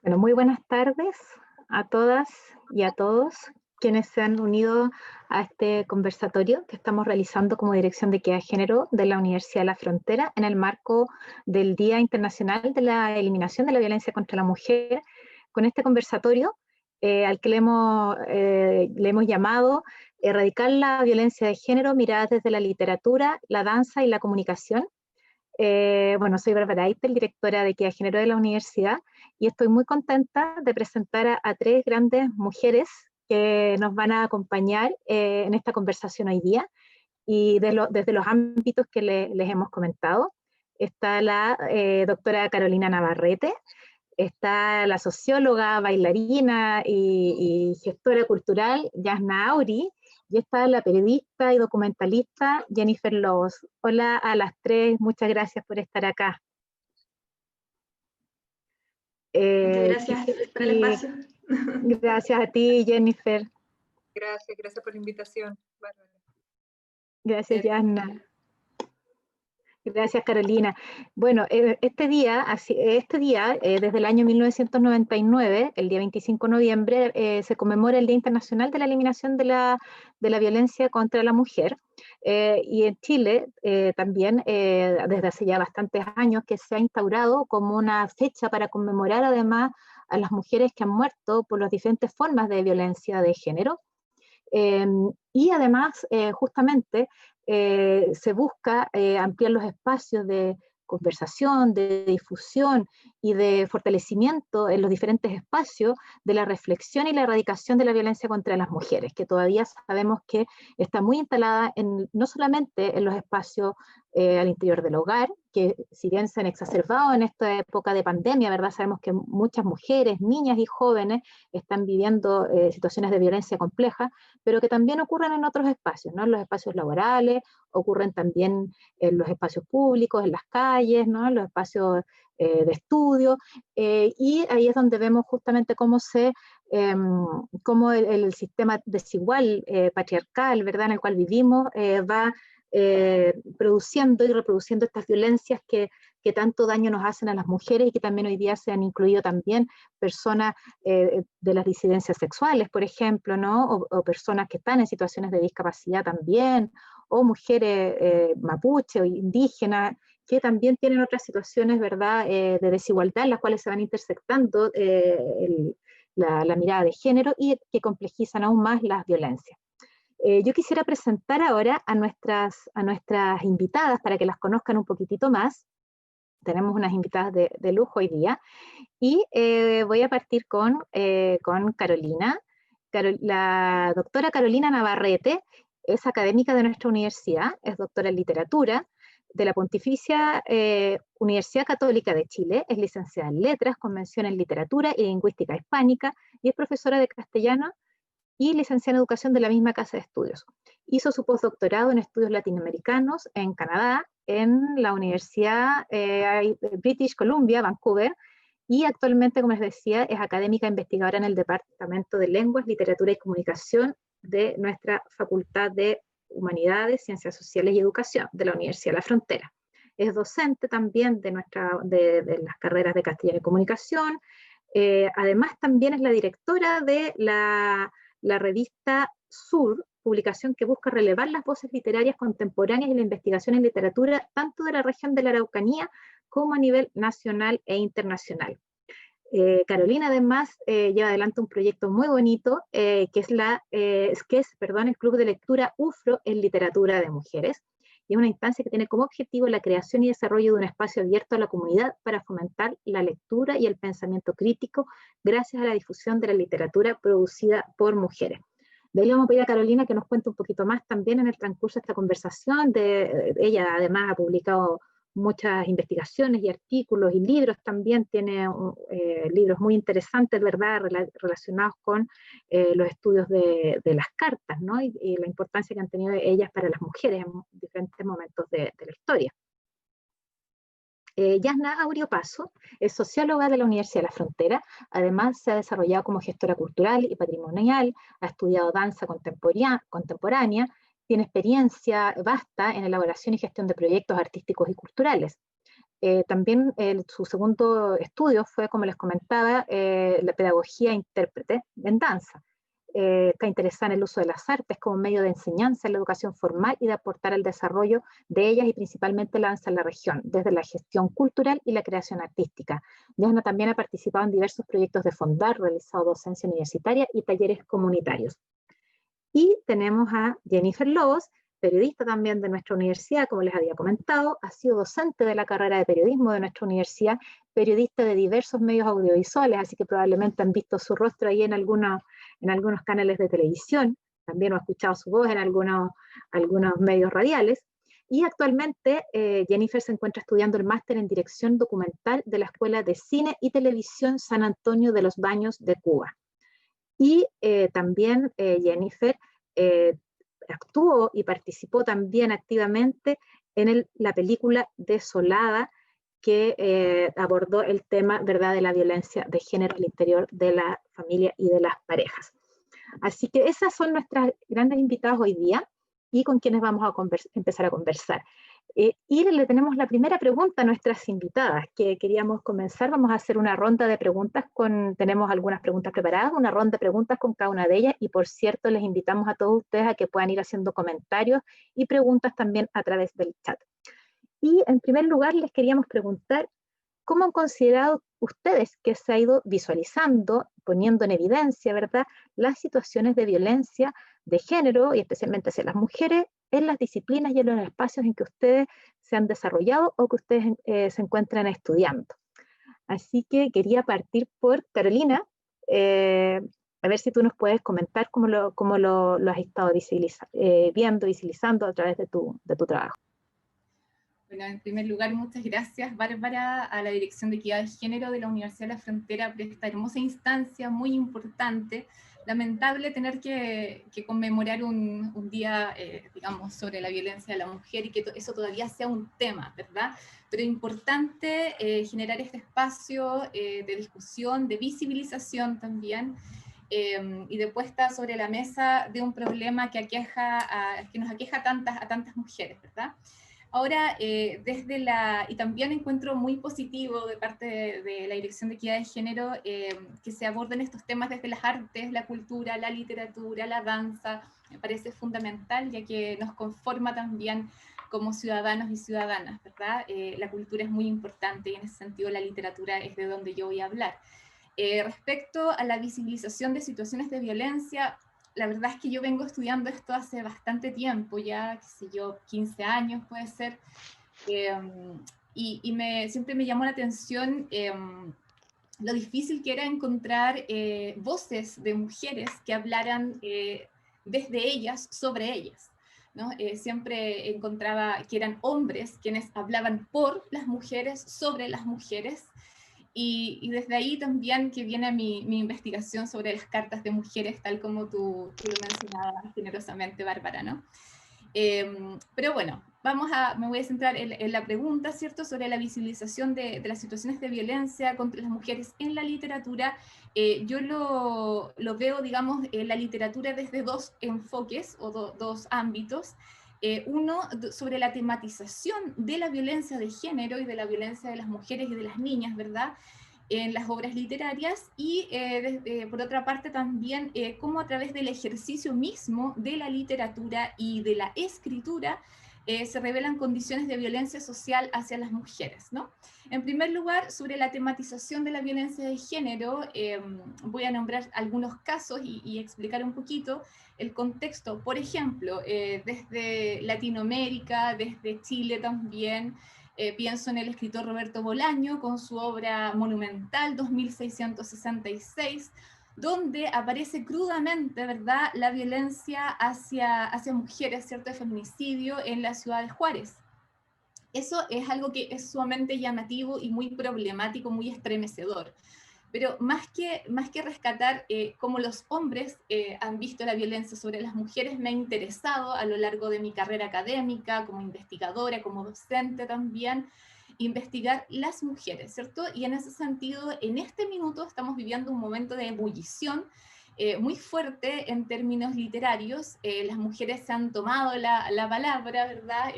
Bueno, muy buenas tardes a todas y a todos quienes se han unido a este conversatorio que estamos realizando como Dirección de Equidad de Género de la Universidad de la Frontera en el marco del Día Internacional de la Eliminación de la Violencia contra la Mujer. Con este conversatorio al que le hemos llamado Erradicar la violencia de género, miradas desde la literatura, la danza y la comunicación. Bueno, soy Bárbara Aitel, directora de Equidad de Género de la universidad, y estoy muy contenta de presentar a tres grandes mujeres que nos van a acompañar en esta conversación hoy día, y desde los ámbitos que les hemos comentado. Está la doctora Carolina Navarrete, está la socióloga, bailarina y gestora cultural Yasna Auri, y está la periodista y documentalista Jennifer Lobos. Hola a las tres, muchas gracias por estar acá. Muchas gracias por el espacio. Gracias a ti, Jennifer. Gracias por la invitación, Bárbara. Gracias, Yasna. Gracias, Carolina. Bueno, este día, desde el año 1999, el día 25 de noviembre, se conmemora el Día Internacional de la Eliminación de la Violencia contra la Mujer. Y en Chile también, desde hace ya bastantes años, que se ha instaurado como una fecha para conmemorar además a las mujeres que han muerto por las diferentes formas de violencia de género. Y además, justamente, se busca ampliar los espacios de conversación, de difusión y de fortalecimiento en los diferentes espacios de la reflexión y la erradicación de la violencia contra las mujeres, que todavía sabemos que está muy instalada no solamente en los espacios al interior del hogar, que si bien se han exacerbado en esta época de pandemia, ¿verdad? Sabemos que muchas mujeres, niñas y jóvenes están viviendo situaciones de violencia compleja, pero que también ocurren en otros espacios, ¿no? En los espacios laborales, ocurren también en los espacios públicos, en las calles, ¿no? En los espacios de estudio, y ahí es donde vemos justamente cómo el sistema desigual, patriarcal, ¿verdad? En el cual vivimos, va produciendo y reproduciendo estas violencias que tanto daño nos hacen a las mujeres, y que también hoy día se han incluido también personas de las disidencias sexuales, por ejemplo, ¿no? O personas que están en situaciones de discapacidad también, o mujeres mapuche o indígenas, que también tienen otras situaciones, ¿verdad?, de desigualdad, en las cuales se van intersectando la mirada de género y que complejizan aún más las violencias. Yo quisiera presentar ahora a nuestras invitadas para que las conozcan un poquitito más. Tenemos unas invitadas de lujo hoy día, y voy a partir con Carolina. La doctora Carolina Navarrete es académica de nuestra universidad, es doctora en literatura de la Pontificia Universidad Católica de Chile, es licenciada en letras, con mención en literatura y lingüística hispánica, y es profesora de castellano y licenciada en educación de la misma casa de estudios. Hizo su postdoctorado en estudios latinoamericanos en Canadá, en la Universidad British Columbia, Vancouver, y actualmente, como les decía, es académica investigadora en el Departamento de Lenguas, Literatura y Comunicación de nuestra Facultad de Humanidades, Ciencias Sociales y Educación de la Universidad de la Frontera. Es docente también de las carreras de Castellano y Comunicación. Además, también es la directora de la revista Sur, publicación que busca relevar las voces literarias contemporáneas y la investigación en literatura, tanto de la región de la Araucanía como a nivel nacional e internacional. Carolina además lleva adelante un proyecto muy bonito que es el Club de Lectura UFRO en Literatura de Mujeres, y es una instancia que tiene como objetivo la creación y desarrollo de un espacio abierto a la comunidad para fomentar la lectura y el pensamiento crítico gracias a la difusión de la literatura producida por mujeres. De ahí le vamos a pedir a Carolina que nos cuente un poquito más también en el transcurso de esta conversación. Ella además ha publicado muchas investigaciones y artículos y libros, también tiene libros muy interesantes, ¿verdad?, relacionados con los estudios de las cartas, ¿no? Y la importancia que han tenido ellas para las mujeres en diferentes momentos de la historia. Yasna Auri Opazo es socióloga de la Universidad de la Frontera, además se ha desarrollado como gestora cultural y patrimonial, ha estudiado danza contemporánea, tiene experiencia vasta en elaboración y gestión de proyectos artísticos y culturales. También su segundo estudio fue, como les comentaba, la pedagogía intérprete en danza. Está interesada en el uso de las artes como medio de enseñanza en la educación formal y de aportar al desarrollo de ellas y principalmente la danza en la región, desde la gestión cultural y la creación artística. Diana también ha participado en diversos proyectos de fondar, realizado docencia universitaria y talleres comunitarios. Y tenemos a Jennifer Lobos, periodista también de nuestra universidad, como les había comentado, ha sido docente de la carrera de periodismo de nuestra universidad, periodista de diversos medios audiovisuales, así que probablemente han visto su rostro ahí en algunos canales de televisión, también han escuchado su voz en algunos medios radiales, y actualmente Jennifer se encuentra estudiando el máster en dirección documental de la Escuela de Cine y Televisión San Antonio de los Baños de Cuba. Y también Jennifer actuó y participó también activamente en la película Desolada, que abordó el tema, ¿verdad?, de la violencia de género al interior de la familia y de las parejas. Así que esas son nuestras grandes invitadas hoy día y con quienes vamos a empezar a conversar. Y le tenemos la primera pregunta a nuestras invitadas, que queríamos comenzar. Vamos a hacer una ronda de preguntas, tenemos algunas preguntas preparadas, una ronda de preguntas con cada una de ellas, y por cierto les invitamos a todos ustedes a que puedan ir haciendo comentarios y preguntas también a través del chat. Y en primer lugar les queríamos preguntar, ¿cómo han considerado ustedes que se ha ido visualizando, poniendo en evidencia, ¿verdad?, las situaciones de violencia de género y especialmente hacia las mujeres en las disciplinas y en los espacios en que ustedes se han desarrollado o que ustedes se encuentran estudiando? Así que quería partir por Carolina, a ver si tú nos puedes comentar cómo lo has estado visibilizando a través de tu trabajo. Bueno, en primer lugar, muchas gracias, Bárbara, a la Dirección de Equidad de Género de la Universidad de la Frontera por esta hermosa instancia muy importante. Lamentable tener que conmemorar un día, digamos, sobre la violencia de la mujer y que eso todavía sea un tema, ¿verdad? Pero importante generar este espacio de discusión, de visibilización también, y de puesta sobre la mesa de un problema que nos aqueja a tantas mujeres, ¿verdad? Ahora, y también encuentro muy positivo de parte de la Dirección de Equidad de Género que se aborden estos temas desde las artes, la cultura, la literatura, la danza. Me parece fundamental, ya que nos conforma también como ciudadanos y ciudadanas, ¿verdad? La cultura es muy importante y en ese sentido la literatura es de donde yo voy a hablar. Respecto a la visibilización de situaciones de violencia, la verdad es que yo vengo estudiando esto hace bastante tiempo, ya, qué sé yo, 15 años puede ser, y siempre me llamó la atención lo difícil que era encontrar voces de mujeres que hablaran desde ellas sobre ellas, ¿no? Siempre encontraba que eran hombres quienes hablaban por las mujeres, sobre las mujeres, y desde ahí también que viene mi investigación sobre las cartas de mujeres, tal como tú lo mencionabas generosamente, Bárbara, ¿no? Pero bueno, me voy a centrar en la pregunta, ¿cierto?, sobre la visibilización de las situaciones de violencia contra las mujeres en la literatura. Yo lo veo, digamos, en la literatura desde dos enfoques o dos ámbitos. Uno sobre la tematización de la violencia de género y de la violencia de las mujeres y de las niñas, ¿verdad?, en las obras literarias, y por otra parte también cómo a través del ejercicio mismo de la literatura y de la escritura se revelan condiciones de violencia social hacia las mujeres, ¿no? En primer lugar, sobre la tematización de la violencia de género, voy a nombrar algunos casos y explicar un poquito el contexto. Por ejemplo, desde Latinoamérica, desde Chile también, pienso en el escritor Roberto Bolaño con su obra monumental 2666, donde aparece crudamente, ¿verdad?, la violencia hacia mujeres, ¿cierto?, de feminicidio en la ciudad de Juárez. Eso es algo que es sumamente llamativo y muy problemático, muy estremecedor. Pero más que rescatar cómo los hombres han visto la violencia sobre las mujeres, me ha interesado a lo largo de mi carrera académica, como investigadora, como docente también, investigar las mujeres, ¿cierto? Y en ese sentido, en este minuto estamos viviendo un momento de ebullición muy fuerte en términos literarios. Las mujeres se han tomado la palabra, ¿verdad?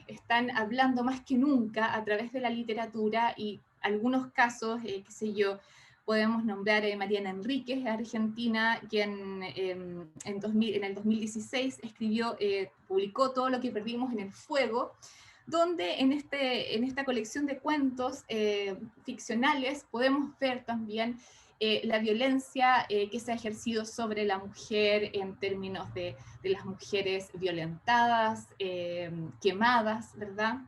Están hablando más que nunca a través de la literatura, y algunos casos, qué sé yo, podemos nombrar a Mariana Enríquez, argentina, quien en el 2016 publicó Todo lo que perdimos en el fuego, donde en esta colección de cuentos ficcionales podemos ver también la violencia que se ha ejercido sobre la mujer en términos de las mujeres violentadas, quemadas, ¿verdad?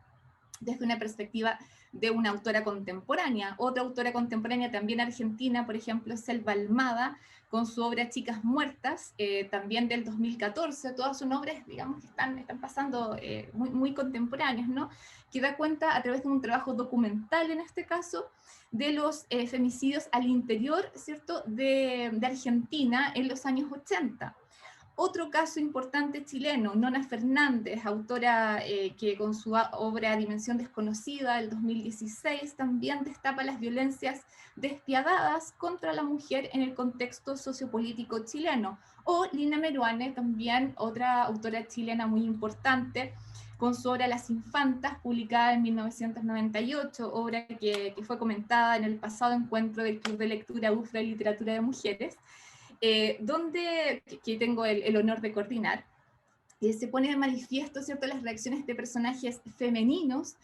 Desde una perspectiva de una autora contemporánea. Otra autora contemporánea también argentina, por ejemplo, es Selva Almada, con su obra Chicas Muertas, también del 2014. Todas son obras, digamos, que están pasando muy, muy contemporáneas, ¿no? Que da cuenta, a través de un trabajo documental en este caso, de los femicidios al interior, ¿cierto?, de Argentina en los años 80. Otro caso importante chileno, Nona Fernández, autora que con su obra Dimensión Desconocida del 2016 también destapa las violencias despiadadas contra la mujer en el contexto sociopolítico chileno. O Lina Meruane, también otra autora chilena muy importante, con su obra Las Infantas, publicada en 1998, obra que fue comentada en el pasado encuentro del Club de Lectura UFRA y Literatura de Mujeres, donde que tengo el honor de coordinar, se pone de manifiesto, ¿cierto?, las reacciones de personajes femeninos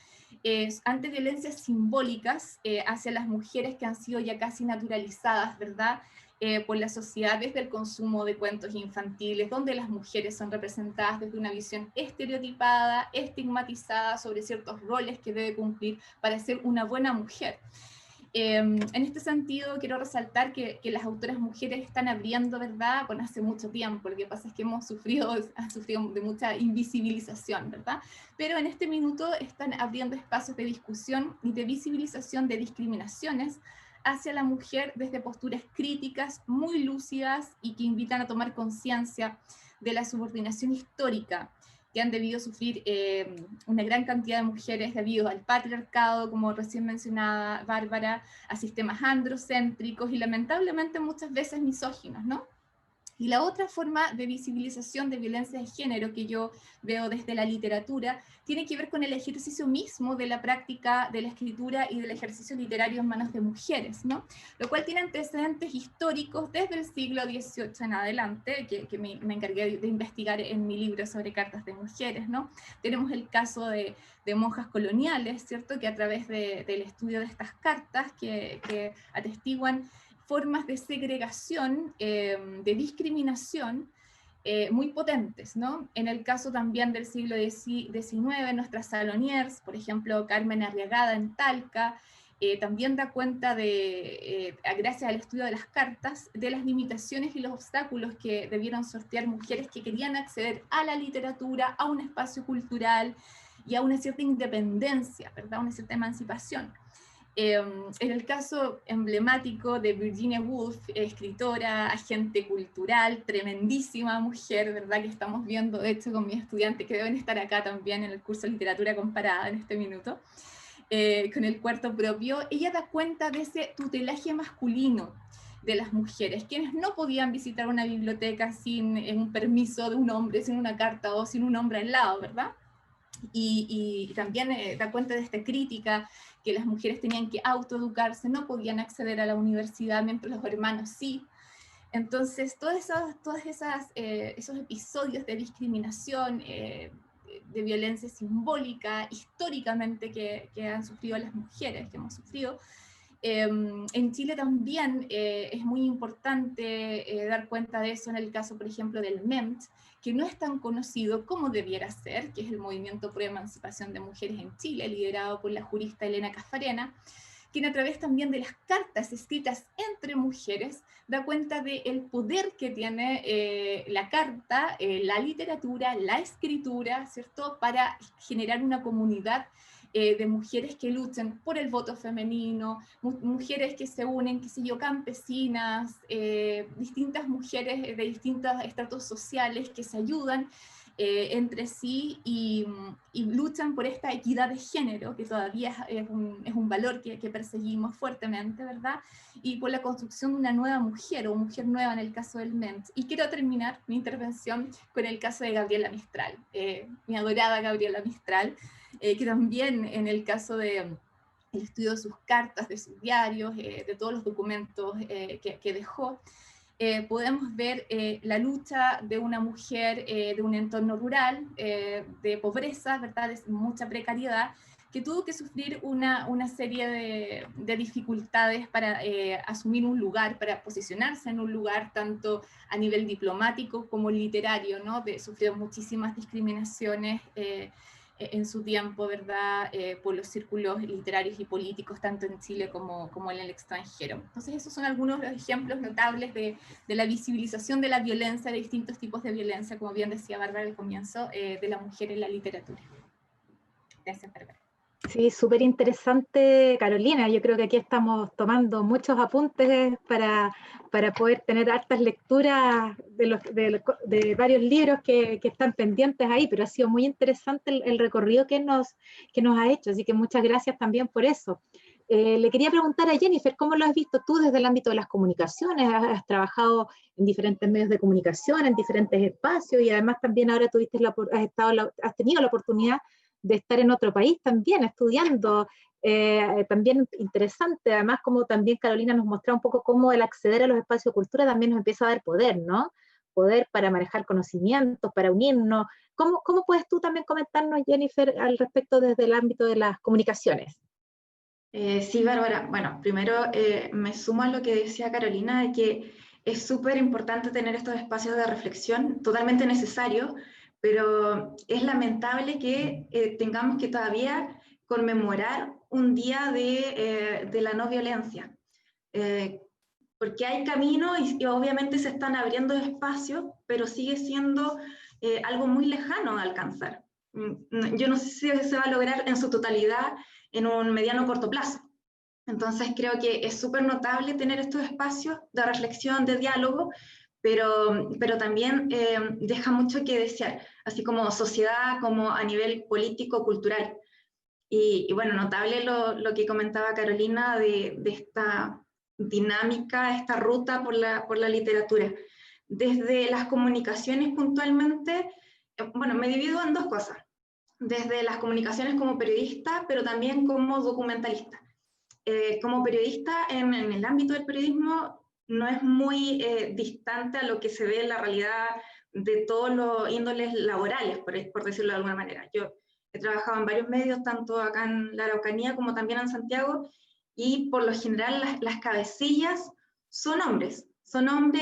ante violencias simbólicas hacia las mujeres que han sido ya casi naturalizadas, ¿verdad?, por la sociedad desde el consumo de cuentos infantiles, donde las mujeres son representadas desde una visión estereotipada, estigmatizada sobre ciertos roles que debe cumplir para ser una buena mujer. En este sentido, quiero resaltar que las autoras mujeres están abriendo, ¿verdad?, bueno, hace mucho tiempo. Lo que pasa es que han sufrido de mucha invisibilización, ¿verdad? Pero en este minuto están abriendo espacios de discusión y de visibilización de discriminaciones hacia la mujer desde posturas críticas, muy lúcidas, y que invitan a tomar conciencia de la subordinación histórica que han debido sufrir una gran cantidad de mujeres debido al patriarcado, como recién mencionaba Bárbara, a sistemas androcéntricos y lamentablemente muchas veces misóginos, ¿no? Y la otra forma de visibilización de violencia de género que yo veo desde la literatura tiene que ver con el ejercicio mismo de la práctica de la escritura y del ejercicio literario en manos de mujeres, ¿no? Lo cual tiene antecedentes históricos desde el siglo XVIII en adelante, que me encargué de investigar en mi libro sobre cartas de mujeres, ¿no? Tenemos el caso de monjas coloniales, ¿cierto?, que a través del estudio de estas cartas que atestiguan formas de segregación, de discriminación muy potentes, ¿no? En el caso también del siglo XIX, nuestras saloniers, por ejemplo, Carmen Arriagada en Talca, también da cuenta gracias al estudio de las cartas, de las limitaciones y los obstáculos que debieron sortear mujeres que querían acceder a la literatura, a un espacio cultural y a una cierta independencia, ¿verdad?, una cierta emancipación. En el caso emblemático de Virginia Woolf, escritora, agente cultural, tremendísima mujer, ¿verdad?, que estamos viendo, de hecho, con mis estudiantes que deben estar acá también en el curso de Literatura Comparada en este minuto, con el cuarto propio. Ella da cuenta de ese tutelaje masculino de las mujeres, quienes no podían visitar una biblioteca sin un permiso de un hombre, sin una carta o sin un hombre al lado, ¿verdad? Y también da cuenta de esta crítica, que las mujeres tenían que autoeducarse, no podían acceder a la universidad, mientras los hermanos sí. Entonces, todos esos episodios de discriminación, de violencia simbólica, históricamente, que han sufrido las mujeres, que hemos sufrido, en Chile también es muy importante dar cuenta de eso en el caso, por ejemplo, del MEMT, que no es tan conocido como debiera ser, que es el Movimiento Pro Emancipación de Mujeres en Chile, liderado por la jurista Elena Caffarena, quien a través también de las cartas escritas entre mujeres da cuenta del poder que tiene la carta, la literatura, la escritura, ¿cierto?, para generar una comunidad de mujeres que luchen por el voto femenino, mujeres que se unen, qué sé yo, campesinas, distintas mujeres de distintos estratos sociales que se ayudan entre sí y luchan por esta equidad de género, que todavía es un valor que perseguimos fuertemente, ¿verdad? Y por la construcción de una nueva mujer, o mujer nueva en el caso del MENS. Y quiero terminar mi intervención con el caso de Gabriela Mistral, mi adorada Gabriela Mistral, que también en el caso de el estudio de sus cartas, de sus diarios, de todos los documentos que dejó, podemos ver la lucha de una mujer de un entorno rural, de pobreza, ¿verdad?, de mucha precariedad, que tuvo que sufrir una serie de dificultades para asumir un lugar, para posicionarse en un lugar, tanto a nivel diplomático como literario, ¿no? Sufrió muchísimas discriminaciones en su tiempo, ¿verdad?, por los círculos literarios y políticos, tanto en Chile como en el extranjero. Entonces, esos son algunos de los ejemplos notables de la visibilización de la violencia, de distintos tipos de violencia, como bien decía Bárbara al comienzo, de la mujer en la literatura. Gracias, Bárbara. Sí, súper interesante, Carolina. Yo creo que aquí estamos tomando muchos apuntes para poder tener hartas lecturas de varios libros que están pendientes ahí, pero ha sido muy interesante el recorrido que nos ha hecho, así que muchas gracias también por eso. Le quería preguntar a Jennifer, ¿cómo lo has visto tú desde el ámbito de las comunicaciones? Has trabajado en diferentes medios de comunicación, en diferentes espacios, y además también ahora has tenido la oportunidad de estar en otro país también, estudiando, también interesante, además como también Carolina nos mostraba un poco cómo el acceder a los espacios de cultura también nos empieza a dar poder, ¿no? Poder para manejar conocimientos, para unirnos. ¿Cómo puedes tú también comentarnos, Jennifer, al respecto desde el ámbito de las comunicaciones? Sí, Bárbara. Bueno, primero me sumo a lo que decía Carolina, de que es súper importante tener estos espacios de reflexión, totalmente necesarios, pero es lamentable que tengamos que todavía conmemorar un día de la no violencia, porque hay camino y obviamente se están abriendo espacios, pero sigue siendo algo muy lejano a alcanzar. Yo no sé si se va a lograr en su totalidad en un mediano o corto plazo. Entonces creo que es súper notable tener estos espacios de reflexión, de diálogo, pero también deja mucho que desear, así como sociedad, como a nivel político, cultural. Y bueno, notable lo que comentaba Carolina de esta dinámica, esta ruta por la literatura. Desde las comunicaciones puntualmente, bueno, me divido en dos cosas. Desde las comunicaciones como periodista, pero también como documentalista. Como periodista, en el ámbito del periodismo, no es muy distante a lo que se ve en la realidad de todos los índoles laborales, por decirlo de alguna manera. Yo he trabajado en varios medios, tanto acá en la Araucanía como también en Santiago, y por lo general las cabecillas son hombres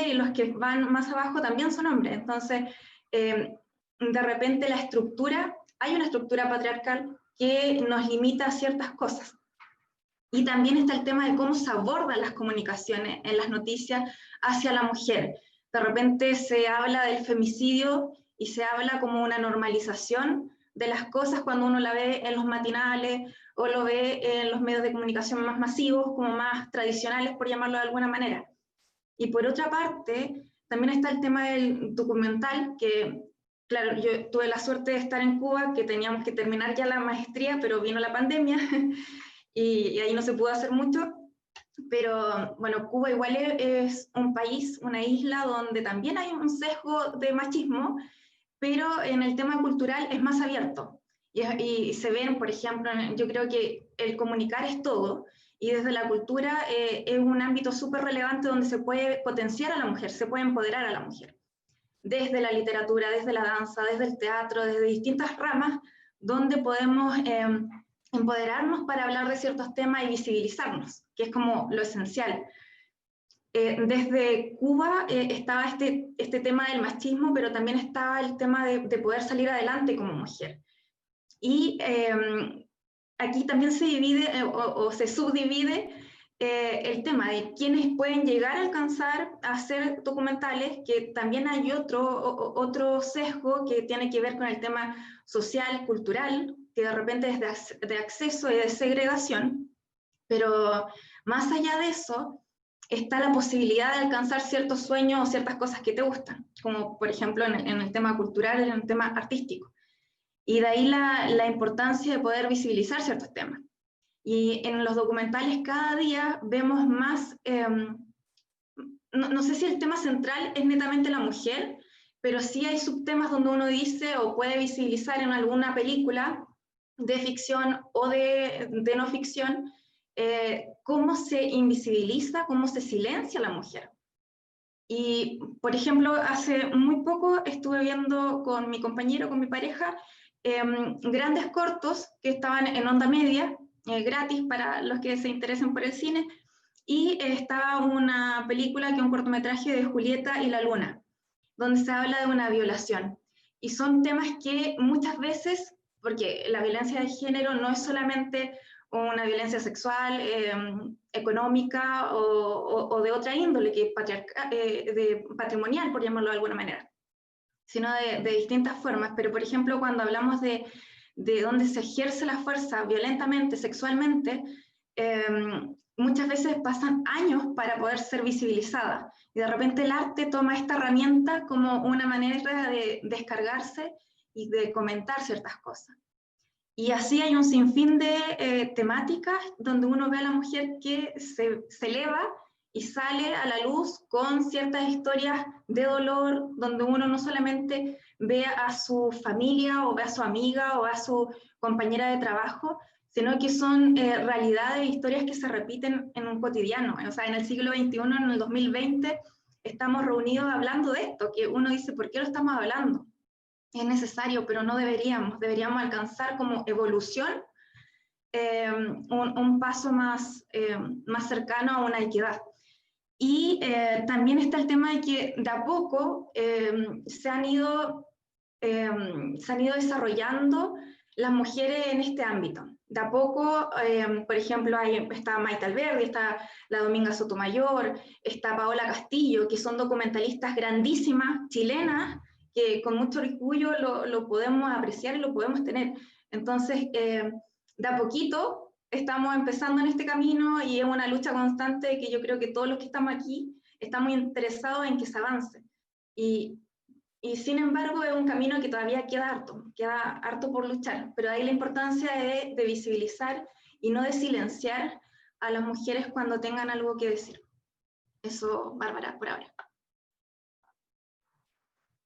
y los que van más abajo también son hombres. Entonces, de repente hay una estructura patriarcal que nos limita a ciertas cosas. Y también está el tema de cómo se abordan las comunicaciones en las noticias hacia la mujer. De repente se habla del femicidio y se habla como una normalización de las cosas cuando uno la ve en los matinales o lo ve en los medios de comunicación más masivos, como más tradicionales, por llamarlo de alguna manera. Y por otra parte, también está el tema del documental, que, claro, yo tuve la suerte de estar en Cuba, que teníamos que terminar ya la maestría, pero vino la pandemia, y ahí no se pudo hacer mucho. Pero bueno, Cuba igual es un país, una isla donde también hay un sesgo de machismo, pero en el tema cultural es más abierto. Y se ven, por ejemplo, yo creo que el comunicar es todo, y desde la cultura es un ámbito súper relevante donde se puede potenciar a la mujer, se puede empoderar a la mujer. Desde la literatura, desde la danza, desde el teatro, desde distintas ramas, donde podemos empoderarnos para hablar de ciertos temas y visibilizarnos, que es como lo esencial. Desde Cuba estaba este tema del machismo, pero también estaba el tema de poder salir adelante como mujer. Y aquí también se divide o se subdivide el tema de quienes pueden llegar a alcanzar a hacer documentales, que también hay otro sesgo que tiene que ver con el tema social, cultural, que de repente es de acceso y de segregación, pero más allá de eso, está la posibilidad de alcanzar ciertos sueños o ciertas cosas que te gustan, como por ejemplo en el tema cultural, en el tema artístico. Y de ahí la importancia de poder visibilizar ciertos temas. Y en los documentales cada día vemos más, no sé si el tema central es netamente la mujer, pero sí hay subtemas donde uno dice o puede visibilizar en alguna película de ficción o de no ficción, cómo se invisibiliza, cómo se silencia a la mujer. Y, por ejemplo, hace muy poco estuve viendo con mi compañero, con mi pareja, grandes cortos que estaban en Onda Media, gratis para los que se interesen por el cine, y estaba una película que es un cortometraje de Julieta y la Luna, donde se habla de una violación. Y son temas que muchas veces, porque la violencia de género no es solamente una violencia sexual, económica o de otra índole, que de patrimonial, por llamarlo de alguna manera, sino de distintas formas. Pero, por ejemplo, cuando hablamos de dónde se ejerce la fuerza violentamente, sexualmente, muchas veces pasan años para poder ser visibilizada. Y de repente el arte toma esta herramienta como una manera de descargarse y de comentar ciertas cosas. Y así hay un sinfín de temáticas donde uno ve a la mujer que se eleva y sale a la luz con ciertas historias de dolor, donde uno no solamente ve a su familia o ve a su amiga o ve a su compañera de trabajo, sino que son realidades e historias que se repiten en un cotidiano. O sea, en el siglo XXI, en el 2020, estamos reunidos hablando de esto, que uno dice, ¿por qué lo estamos hablando? Es necesario, pero no deberíamos alcanzar como evolución un paso más cercano a una equidad. Y también está el tema de que de a poco se han ido desarrollando las mujeres en este ámbito. De a poco, por ejemplo, está Maite Alberdi, está la Dominga Sotomayor, está Paola Castillo, que son documentalistas grandísimas, chilenas, que con mucho orgullo lo podemos apreciar y lo podemos tener. Entonces, de a poquito estamos empezando en este camino y es una lucha constante que yo creo que todos los que estamos aquí estamos interesados en que se avance. Y sin embargo es un camino que todavía queda harto por luchar, pero ahí la importancia de visibilizar y no de silenciar a las mujeres cuando tengan algo que decir. Eso, Bárbara, por ahora.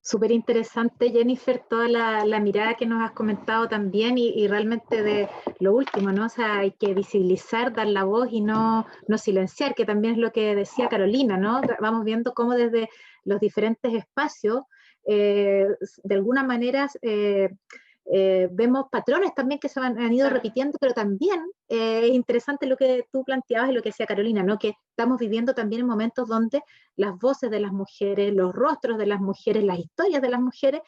Súper interesante, Jennifer, toda la mirada que nos has comentado también y realmente de lo último, ¿no? O sea, hay que visibilizar, dar la voz y no silenciar, que también es lo que decía Carolina, ¿no? Vamos viendo cómo desde los diferentes espacios, de alguna manera, vemos patrones también que se han ido repitiendo, pero también es interesante lo que tú planteabas y lo que decía Carolina, ¿no? Que estamos viviendo también en momentos donde las voces de las mujeres, los rostros de las mujeres, las historias de las mujeres,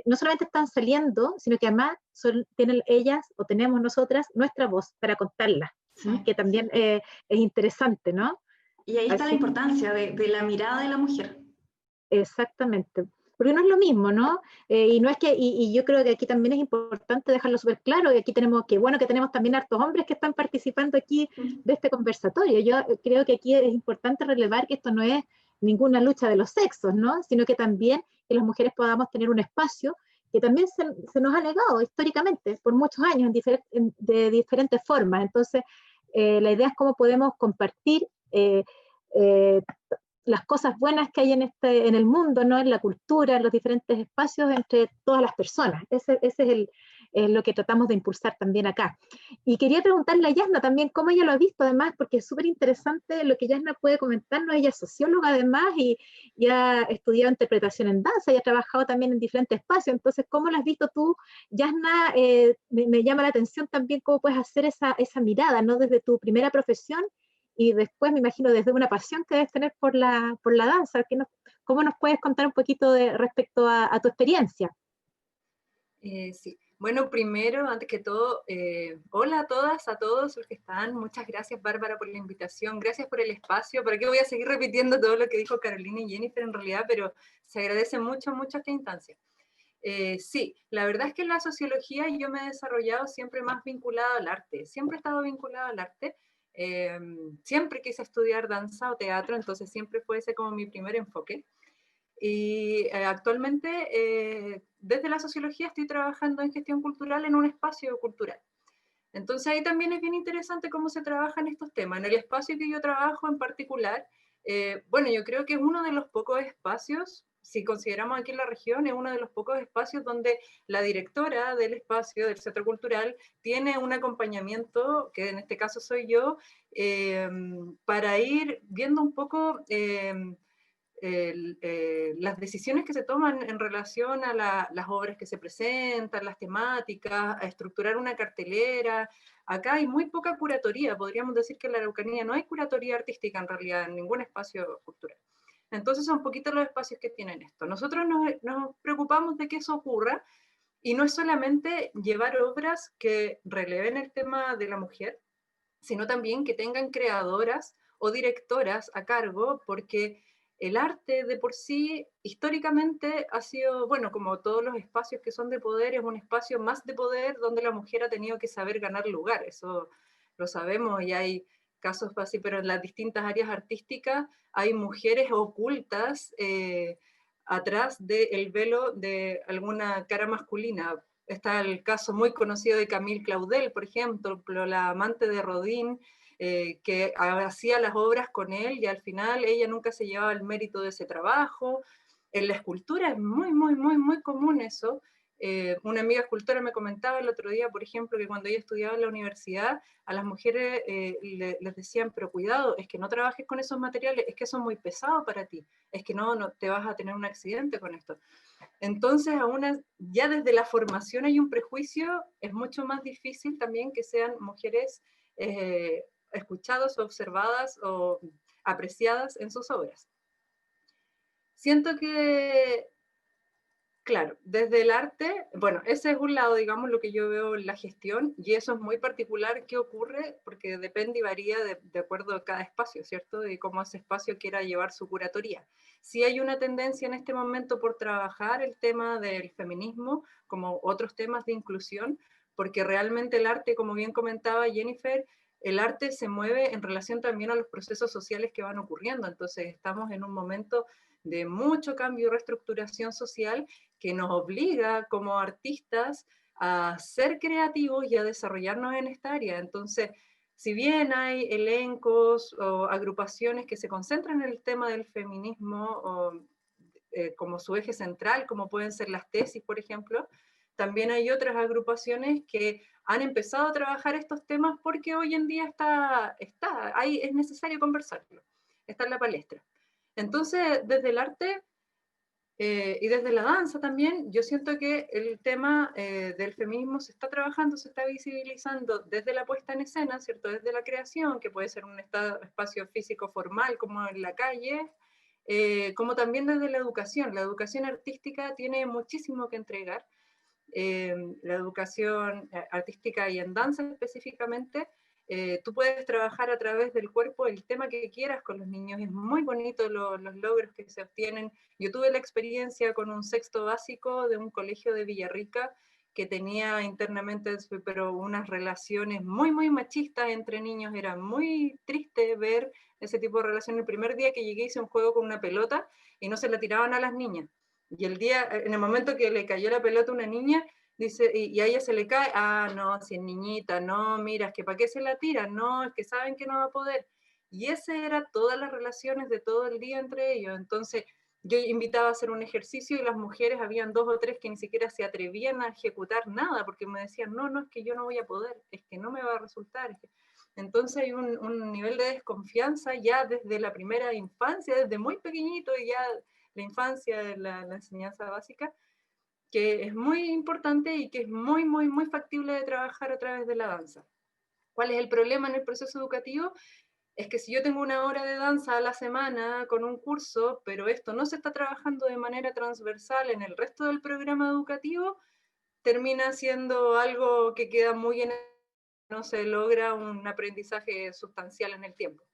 no solamente están saliendo, sino que además tienen ellas o tenemos nosotras nuestra voz para contarla, ¿sí? Que también es interesante, ¿no? Y ahí está la importancia de la mirada de la mujer. Exactamente. Porque no es lo mismo, ¿no? Y no es que, y yo creo que aquí también es importante dejarlo súper claro, y aquí tenemos que tenemos también hartos hombres que están participando aquí de este conversatorio. Yo creo que aquí es importante relevar que esto no es ninguna lucha de los sexos, ¿no? Sino que también que las mujeres podamos tener un espacio que también se nos ha negado históricamente por muchos años de diferentes formas. Entonces, la idea es cómo podemos compartir las cosas buenas que hay en el mundo, ¿no? En la cultura, en los diferentes espacios entre todas las personas. Ese es lo que tratamos de impulsar también acá. Y quería preguntarle a Yasna también cómo ella lo ha visto, además, porque es súper interesante lo que Yasna puede comentarnos. Ella es socióloga además y ha estudiado interpretación en danza y ha trabajado también en diferentes espacios. Entonces, ¿cómo lo has visto tú, Yasna? Me llama la atención también cómo puedes hacer esa mirada, ¿no? Desde tu primera profesión y después me imagino desde una pasión que debes tener por la danza. ¿Cómo nos puedes contar un poquito respecto a tu experiencia? Sí, bueno, primero, antes que todo, hola a todas, a todos los que están. Muchas gracias, Bárbara, por la invitación. Gracias por el espacio. ¿Para qué voy a seguir repitiendo todo lo que dijo Carolina y Jennifer en realidad? Pero se agradece mucho esta instancia. Sí, la verdad es que en la sociología yo me he desarrollado siempre más vinculado al arte. Siempre he estado vinculado al arte. Siempre quise estudiar danza o teatro, entonces siempre fue ese como mi primer enfoque. Y actualmente, desde la sociología, estoy trabajando en gestión cultural en un espacio cultural. Entonces ahí también es bien interesante cómo se trabajan estos temas. En el espacio que yo trabajo en particular, bueno, yo creo que es uno de los pocos espacios, si consideramos aquí en la región, es uno de los pocos espacios donde la directora del espacio, del centro cultural, tiene un acompañamiento, que en este caso soy yo, para ir viendo un poco las decisiones que se toman en relación a las obras que se presentan, las temáticas, a estructurar una cartelera. Acá hay muy poca curatoría, podríamos decir que en la Araucanía no hay curatoría artística en realidad en ningún espacio cultural. Entonces son poquitos los espacios que tienen esto. Nosotros nos preocupamos de que eso ocurra, y no es solamente llevar obras que releven el tema de la mujer, sino también que tengan creadoras o directoras a cargo, porque el arte de por sí históricamente ha sido, bueno, como todos los espacios que son de poder, es un espacio más de poder donde la mujer ha tenido que saber ganar lugar, eso lo sabemos, y hay casos así, pero en las distintas áreas artísticas hay mujeres ocultas atrás del velo de alguna cara masculina. Está el caso muy conocido de Camille Claudel, por ejemplo, la amante de Rodin, que hacía las obras con él y al final ella nunca se llevaba el mérito de ese trabajo. En la escultura es muy, muy, muy, muy común eso. Una amiga escultora me comentaba el otro día, por ejemplo, que cuando ella estudiaba en la universidad, a las mujeres les decían, pero cuidado, es que no trabajes con esos materiales, es que son muy pesados para ti, es que no te vas a tener un accidente con esto. Entonces, ya desde la formación hay un prejuicio, es mucho más difícil también que sean mujeres escuchadas, observadas o apreciadas en sus obras. Siento que, claro, desde el arte, bueno, ese es un lado, digamos, lo que yo veo en la gestión, y eso es muy particular qué ocurre, porque depende y varía de acuerdo a cada espacio, ¿cierto? De cómo ese espacio quiera llevar su curatoría. Sí hay una tendencia en este momento por trabajar el tema del feminismo, como otros temas de inclusión, porque realmente el arte, como bien comentaba Jennifer, el arte se mueve en relación también a los procesos sociales que van ocurriendo, entonces estamos en un momento de mucho cambio y reestructuración social que nos obliga como artistas a ser creativos y a desarrollarnos en esta área. Entonces, si bien hay elencos o agrupaciones que se concentran en el tema del feminismo o, como su eje central, como pueden ser las tesis, por ejemplo, también hay otras agrupaciones que han empezado a trabajar estos temas porque hoy en día es necesario conversarlo, está en la palestra. Entonces, desde el arte y desde la danza también, yo siento que el tema del feminismo se está trabajando, se está visibilizando desde la puesta en escena, ¿cierto? Desde la creación, que puede ser un espacio físico formal como en la calle, como también desde la educación. La educación artística tiene muchísimo que entregar. La educación artística y en danza específicamente, tú puedes trabajar a través del cuerpo el tema que quieras con los niños, es muy bonito los logros que se obtienen. Yo tuve la experiencia con un sexto básico de un colegio de Villarrica que tenía internamente, pero unas relaciones muy, muy machistas entre niños, era muy triste ver ese tipo de relaciones. El primer día que llegué hice un juego con una pelota y no se la tiraban a las niñas. Y en el momento que le cayó la pelota a una niña, dice, y a ella se le cae, no, si es niñita, no, mira, es que ¿para qué se la tiran? No, es que saben que no va a poder. Y ese era todas las relaciones de todo el día entre ellos. Entonces, yo invitaba a hacer un ejercicio y las mujeres, habían 2 o 3 que ni siquiera se atrevían a ejecutar nada, porque me decían, no, es que yo no voy a poder, es que no me va a resultar. Entonces hay un nivel de desconfianza ya desde la primera infancia, desde muy pequeñito, y ya la infancia, la enseñanza básica, que es muy importante y que es muy, muy, muy factible de trabajar a través de la danza. ¿Cuál es el problema en el proceso educativo? Es que si yo tengo una hora de danza a la semana con un curso, pero esto no se está trabajando de manera transversal en el resto del programa educativo, termina siendo algo que queda muy en el... no se logra un aprendizaje sustancial en el tiempo.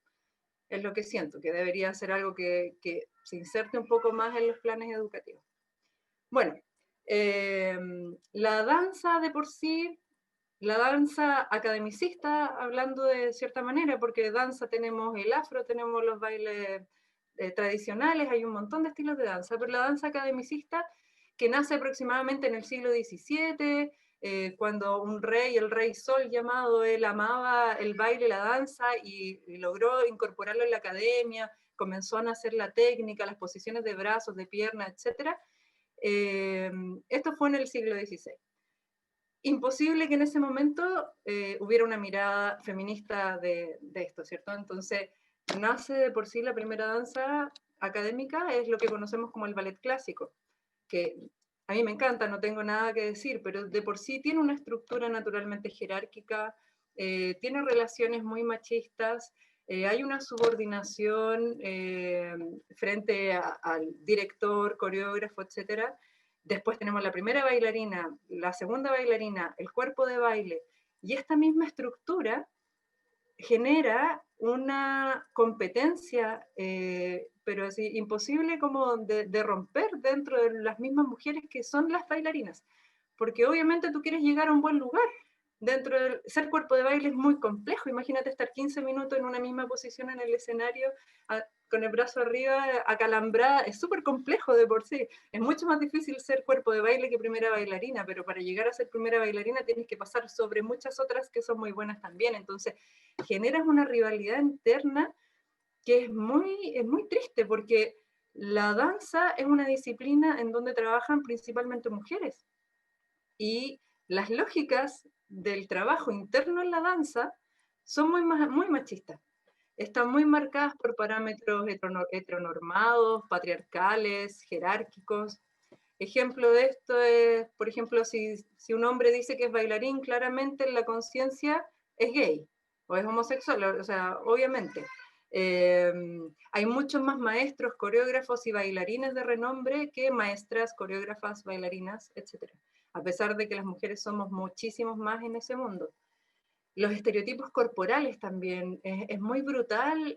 Es lo que siento, que debería ser algo que se inserte un poco más en los planes educativos. Bueno, la danza de por sí, la danza academicista, hablando de cierta manera, porque danza tenemos el afro, tenemos los bailes tradicionales, hay un montón de estilos de danza, pero la danza academicista, que nace aproximadamente en el siglo XVII, cuando un rey, el rey Sol llamado, él amaba el baile, la danza, y logró incorporarlo en la academia, comenzó a nacer la técnica, las posiciones de brazos, de piernas, etc. Esto fue en el siglo XVI. Imposible que en ese momento hubiera una mirada feminista de esto, ¿cierto? Entonces, nace de por sí la primera danza académica, es lo que conocemos como el ballet clásico, que a mí me encanta, no tengo nada que decir, pero de por sí tiene una estructura naturalmente jerárquica, tiene relaciones muy machistas, hay una subordinación frente al director, coreógrafo, etcétera. Después tenemos la primera bailarina, la segunda bailarina, el cuerpo de baile, y esta misma estructura genera una competencia, pero así imposible como de romper dentro de las mismas mujeres que son las bailarinas, porque obviamente tú quieres llegar a un buen lugar. Dentro de ser cuerpo de baile es muy complejo, imagínate estar 15 minutos en una misma posición en el escenario, con el brazo arriba, acalambrada, es súper complejo de por sí. Es mucho más difícil ser cuerpo de baile que primera bailarina, pero para llegar a ser primera bailarina tienes que pasar sobre muchas otras que son muy buenas también. Entonces, generas una rivalidad interna que es muy triste, porque la danza es una disciplina en donde trabajan principalmente mujeres. Y las lógicas del trabajo interno en la danza son muy machistas. Están muy marcadas por parámetros heteronormados, patriarcales, jerárquicos. Ejemplo de esto es, por ejemplo, si un hombre dice que es bailarín, claramente en la conciencia es gay o es homosexual, o sea, obviamente. Hay muchos más maestros, coreógrafos y bailarines de renombre que maestras, coreógrafas, bailarinas, etc. A pesar de que las mujeres somos muchísimos más en ese mundo. Los estereotipos corporales también, es muy brutal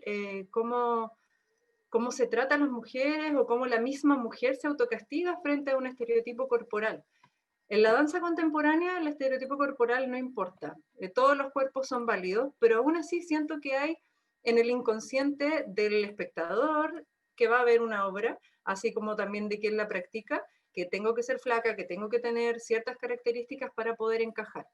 cómo se trata a las mujeres o cómo la misma mujer se autocastiga frente a un estereotipo corporal. En la danza contemporánea el estereotipo corporal no importa, todos los cuerpos son válidos, pero aún así siento que hay en el inconsciente del espectador que va a ver una obra, así como también de quien la practica, que tengo que ser flaca, que tengo que tener ciertas características para poder encajar.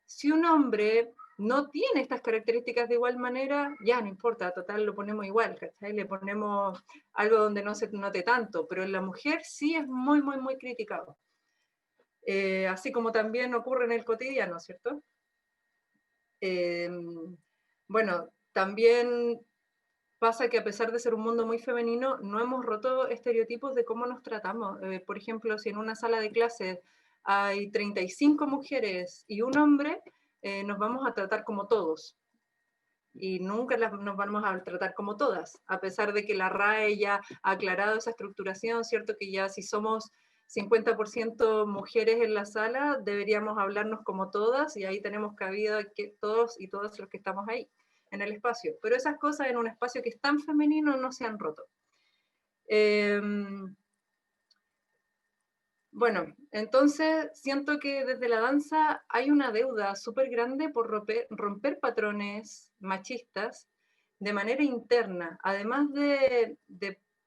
Si un hombre no tiene estas características de igual manera, ya no importa, total lo ponemos igual, ¿cachai? Le ponemos algo donde no se note tanto, pero en la mujer sí es muy criticado. Así como también ocurre en el cotidiano, ¿cierto? Bueno, también pasa que a pesar de ser un mundo muy femenino, no hemos roto estereotipos de cómo nos tratamos. Por ejemplo, si en una sala de clases hay 35 mujeres y un hombre, nos vamos a tratar como todos. Y nunca nos vamos a tratar como todas, a pesar de que la RAE ya ha aclarado esa estructuración, ¿cierto? Que ya si somos 50% mujeres en la sala, deberíamos hablarnos como todas, y ahí tenemos cabida que todos y todas los que estamos ahí en el espacio. Pero esas cosas en un espacio que es tan femenino no se han roto. Bueno, entonces siento que desde la danza hay una deuda súper grande por romper patrones machistas de manera interna. Además de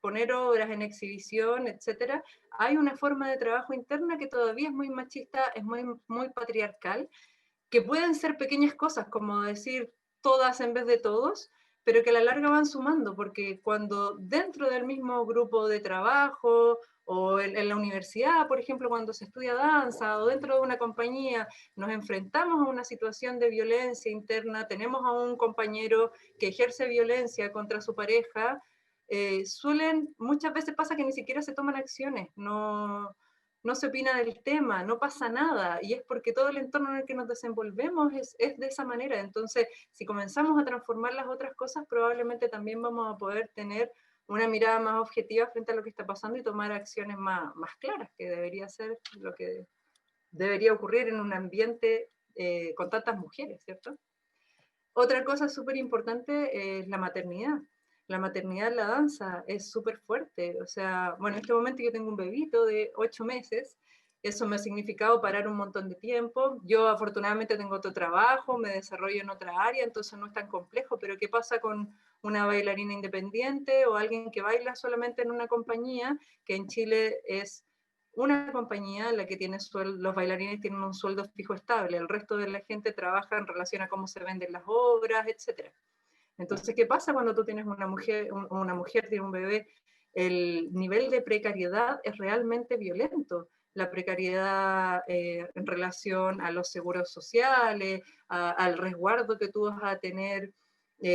poner obras en exhibición, etcétera, hay una forma de trabajo interna que todavía es muy machista, es muy patriarcal, que pueden ser pequeñas cosas, como decir todas en vez de todos, pero que a la larga van sumando, porque cuando dentro del mismo grupo de trabajo o en la universidad, por ejemplo, cuando se estudia danza o dentro de una compañía, nos enfrentamos a una situación de violencia interna, tenemos a un compañero que ejerce violencia contra su pareja, muchas veces pasa que ni siquiera se toman acciones, no se opina del tema, no pasa nada, y es porque todo el entorno en el que nos desenvolvemos es de esa manera. Entonces, si comenzamos a transformar las otras cosas, probablemente también vamos a poder tener una mirada más objetiva frente a lo que está pasando y tomar acciones más claras, que debería ser lo que debería ocurrir en un ambiente con tantas mujeres, ¿cierto? Otra cosa súper importante es la maternidad. La maternidad en la danza es súper fuerte. O sea, bueno, en este momento yo tengo un bebito de 8 meses, Eso me ha significado parar un montón de tiempo. Yo afortunadamente tengo otro trabajo, me desarrollo en otra área, entonces no es tan complejo, pero ¿qué pasa con una bailarina independiente o alguien que baila solamente en una compañía, que en Chile es una compañía la que tiene los bailarines tienen un sueldo fijo estable, el resto de la gente trabaja en relación a cómo se venden las obras, etc. Entonces, ¿qué pasa cuando tú tienes una mujer tiene un bebé? El nivel de precariedad es realmente violento. La precariedad en relación a los seguros sociales, al resguardo que tú vas a tener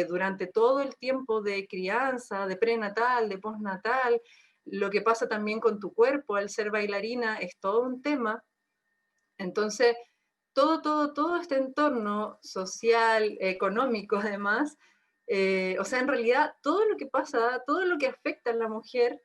durante todo el tiempo de crianza, de prenatal, de postnatal. Lo que pasa también con tu cuerpo al ser bailarina es todo un tema. Entonces, todo este entorno social, económico además, o sea, en realidad todo lo que pasa, todo lo que afecta a la mujer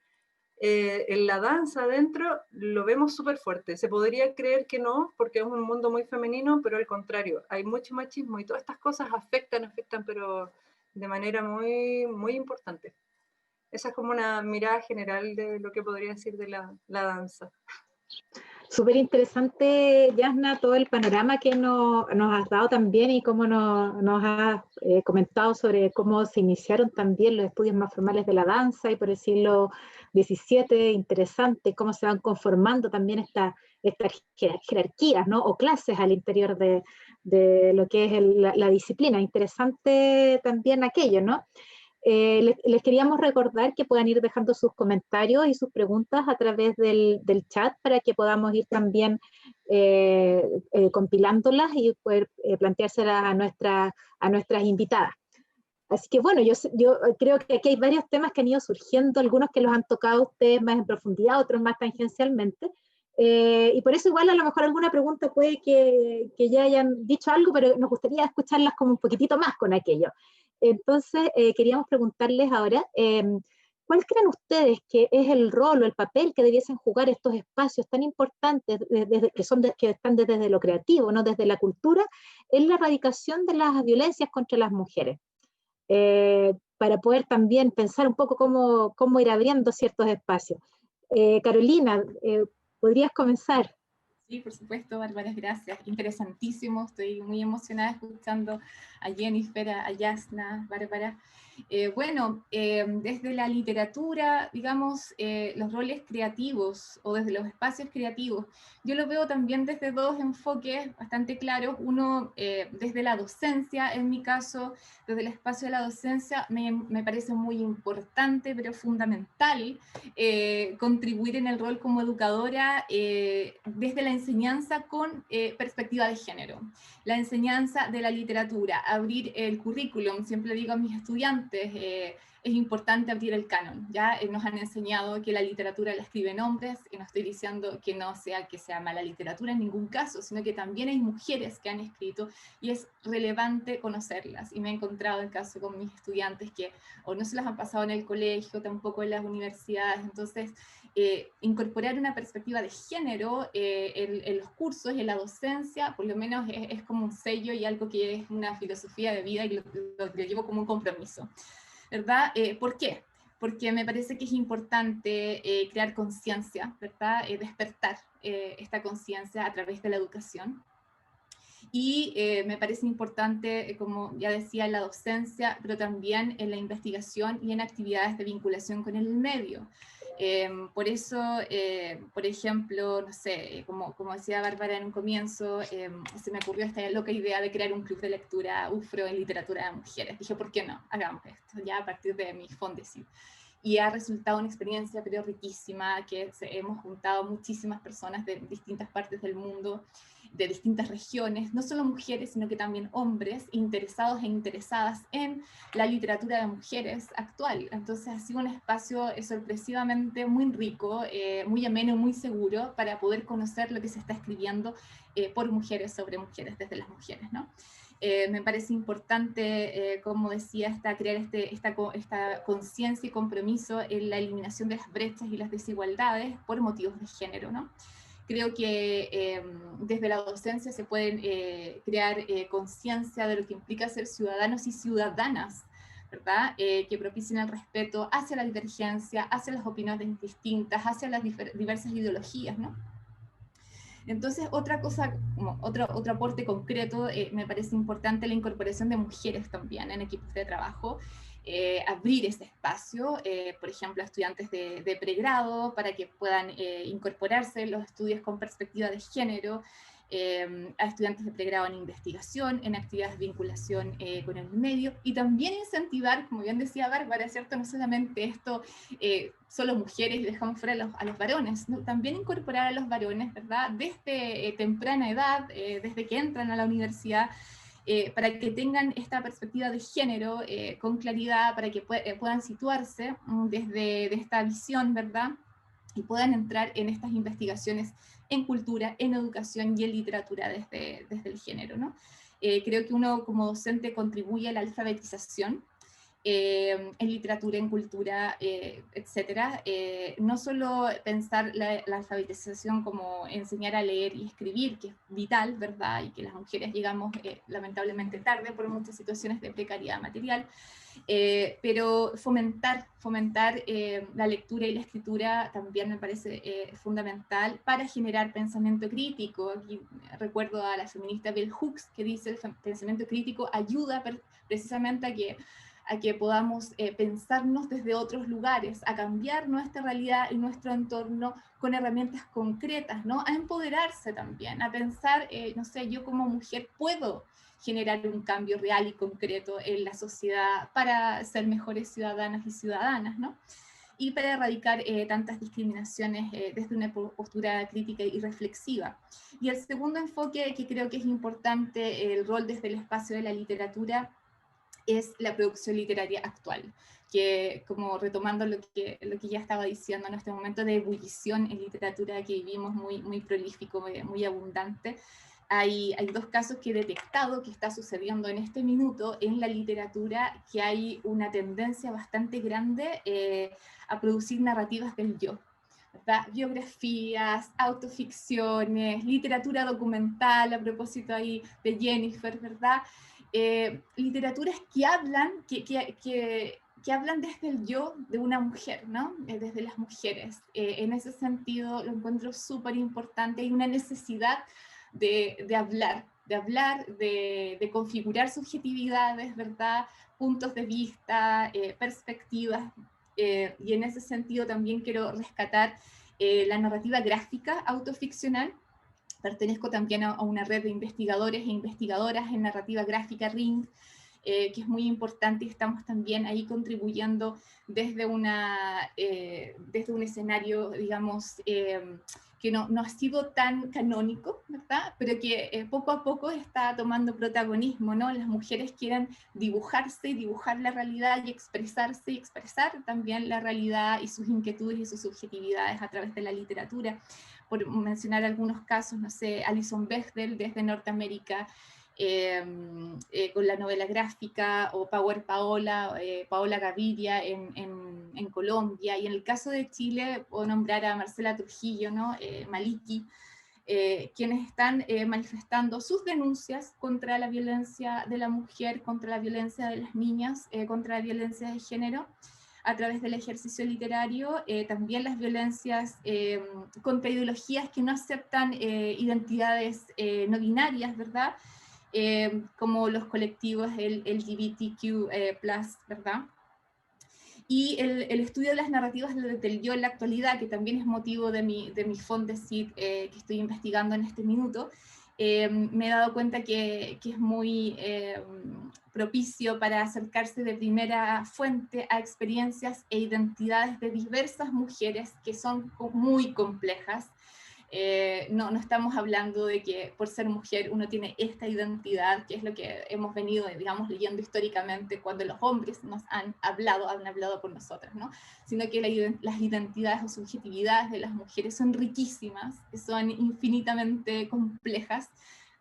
en la danza adentro, lo vemos súper fuerte. Se podría creer que no, porque es un mundo muy femenino, pero al contrario, hay mucho machismo y todas estas cosas afectan, pero de manera muy, muy importante. Esa es como una mirada general de lo que podría decir de la danza. Súper interesante, Yasna, todo el panorama que nos has dado también y cómo nos has comentado sobre cómo se iniciaron también los estudios más formales de la danza y por el siglo XVII, interesante, cómo se van conformando también estas jerarquías, ¿no? O clases al interior de lo que es la disciplina. Interesante también aquello, ¿no? Les queríamos recordar que puedan ir dejando sus comentarios y sus preguntas a través del chat para que podamos ir también compilándolas y poder planteárselas a nuestras invitadas. Así que bueno, yo creo que aquí hay varios temas que han ido surgiendo, algunos que los han tocado ustedes más en profundidad, otros más tangencialmente. Y por eso igual a lo mejor alguna pregunta puede que ya hayan dicho algo, pero nos gustaría escucharlas como un poquitito más con aquello. Entonces, queríamos preguntarles ahora, ¿cuál creen ustedes que es el rol o el papel que debiesen jugar estos espacios tan importantes que están desde lo creativo, ¿no? Desde la cultura, en la erradicación de las violencias contra las mujeres? Para poder también pensar un poco cómo ir abriendo ciertos espacios. Carolina, ¿podrías comenzar? Sí, por supuesto, Bárbara, gracias. Interesantísimo, estoy muy emocionada escuchando a Jennifer, a Yasna, Bárbara. Bueno, desde la literatura, digamos, los roles creativos o desde los espacios creativos, yo lo veo también desde dos enfoques bastante claros. Uno, desde la docencia, en mi caso, desde el espacio de la docencia, me parece muy importante, pero fundamental, contribuir en el rol como educadora desde la enseñanza con perspectiva de género. La enseñanza de la literatura, abrir el currículum, siempre digo a mis estudiantes, es importante abrir el canon, ¿ya? Nos han enseñado que la literatura la escriben hombres, y no estoy diciendo que no sea que sea mala literatura en ningún caso, sino que también hay mujeres que han escrito y es relevante conocerlas. Y me he encontrado el caso con mis estudiantes que o no se las han pasado en el colegio, tampoco en las universidades, entonces incorporar una perspectiva de género en los cursos y en la docencia, por lo menos es como un sello y algo que es una filosofía de vida y lo llevo como un compromiso, ¿verdad? ¿Por qué? Porque me parece que es importante crear conciencia, ¿verdad? Despertar esta conciencia a través de la educación. Y me parece importante, como ya decía, en la docencia, pero también en la investigación y en actividades de vinculación con el medio. Por eso, por ejemplo, no sé, como decía Bárbara en un comienzo, se me ocurrió esta loca idea de crear un club de lectura UFRO en literatura de mujeres. Dije, ¿por qué no? Hagamos esto, ya a partir de mi Fondesit. Y ha resultado una experiencia pero riquísima, que hemos juntado muchísimas personas de distintas partes del mundo, de distintas regiones, no solo mujeres, sino que también hombres interesados e interesadas en la literatura de mujeres actual. Entonces ha sido un espacio sorpresivamente muy rico, muy ameno, muy seguro para poder conocer lo que se está escribiendo por mujeres sobre mujeres, desde las mujeres, ¿no? Me parece importante, como decía, crear esta conciencia y compromiso en la eliminación de las brechas y las desigualdades por motivos de género, ¿no? Creo que desde la docencia se pueden crear conciencia de lo que implica ser ciudadanos y ciudadanas, ¿verdad? Que propicien el respeto hacia la divergencia, hacia las opiniones distintas, hacia las diversas ideologías, ¿no? Entonces, otra cosa, otro aporte concreto, me parece importante la incorporación de mujeres también en equipos de trabajo, abrir ese espacio, por ejemplo, a estudiantes de pregrado para que puedan incorporarse en los estudios con perspectiva de género, a estudiantes de pregrado en investigación, en actividades de vinculación con el medio, y también incentivar, como bien decía Bárbara, ¿cierto? No solamente esto, solo mujeres y dejamos fuera a los varones, ¿no? También incorporar a los varones, ¿verdad? Desde temprana edad, desde que entran a la universidad, para que tengan esta perspectiva de género con claridad, para que puedan situarse desde esta visión, ¿verdad? Y puedan entrar en estas investigaciones en cultura, en educación y en literatura desde el género, ¿no? Creo que uno como docente contribuye a la alfabetización en literatura, en cultura, etcétera. No solo pensar la alfabetización como enseñar a leer y escribir, que es vital, ¿verdad? Y que las mujeres llegamos lamentablemente tarde por muchas situaciones de precariedad material, pero fomentar la lectura y la escritura también me parece fundamental para generar pensamiento crítico. Aquí recuerdo a la feminista Bell Hooks, que dice el pensamiento crítico ayuda precisamente a que podamos pensarnos desde otros lugares, a cambiar nuestra realidad y nuestro entorno con herramientas concretas, ¿no? A empoderarse también, a pensar, no sé, yo como mujer puedo generar un cambio real y concreto en la sociedad para ser mejores ciudadanas y ciudadanas, ¿no? Y para erradicar tantas discriminaciones desde una postura crítica y reflexiva. Y el segundo enfoque que creo que es importante, el rol desde el espacio de la literatura, es la producción literaria actual, que como retomando lo que ya estaba diciendo, en este momento de ebullición en literatura que vivimos muy prolífico, muy abundante, hay dos casos que he detectado que está sucediendo en este minuto en la literatura, que hay una tendencia bastante grande a producir narrativas del yo, ¿verdad? Biografías, autoficciones, literatura documental, a propósito ahí de Jennifer, ¿verdad? Literaturas que hablan, que hablan desde el yo de una mujer, ¿no? Desde las mujeres. En ese sentido lo encuentro súper importante. Hay una necesidad de hablar, de configurar subjetividades, ¿verdad? Puntos de vista, perspectivas. Y en ese sentido también quiero rescatar la narrativa gráfica autoficcional. Pertenezco también a una red de investigadores e investigadoras en narrativa gráfica RING, que es muy importante, y estamos también ahí contribuyendo desde un escenario, digamos, que no ha sido tan canónico, ¿verdad? Pero que poco a poco está tomando protagonismo, ¿no? Las mujeres quieren dibujarse y dibujar la realidad y expresarse y expresar también la realidad y sus inquietudes y sus subjetividades a través de la literatura. Por mencionar algunos casos, no sé, Alison Bechdel desde Norteamérica, con la novela gráfica, o Paola Gaviria en Colombia, y en el caso de Chile puedo nombrar a Marcela Trujillo, ¿no? Maliki, quienes están manifestando sus denuncias contra la violencia de la mujer, contra la violencia de las niñas, contra la violencia de género, a través del ejercicio literario, también las violencias contra ideologías que no aceptan identidades no binarias, ¿verdad? Como los colectivos LGBTQ+, ¿verdad? Y el estudio de las narrativas del yo en la actualidad, que también es motivo de mi Fondesit que estoy investigando en este minuto, me he dado cuenta que es muy propicio para acercarse de primera fuente a experiencias e identidades de diversas mujeres que son muy complejas. No estamos hablando de que por ser mujer uno tiene esta identidad, que es lo que hemos venido, digamos, leyendo históricamente cuando los hombres nos han hablado por nosotras, ¿no? Sino que las identidades o subjetividades de las mujeres son riquísimas, son infinitamente complejas,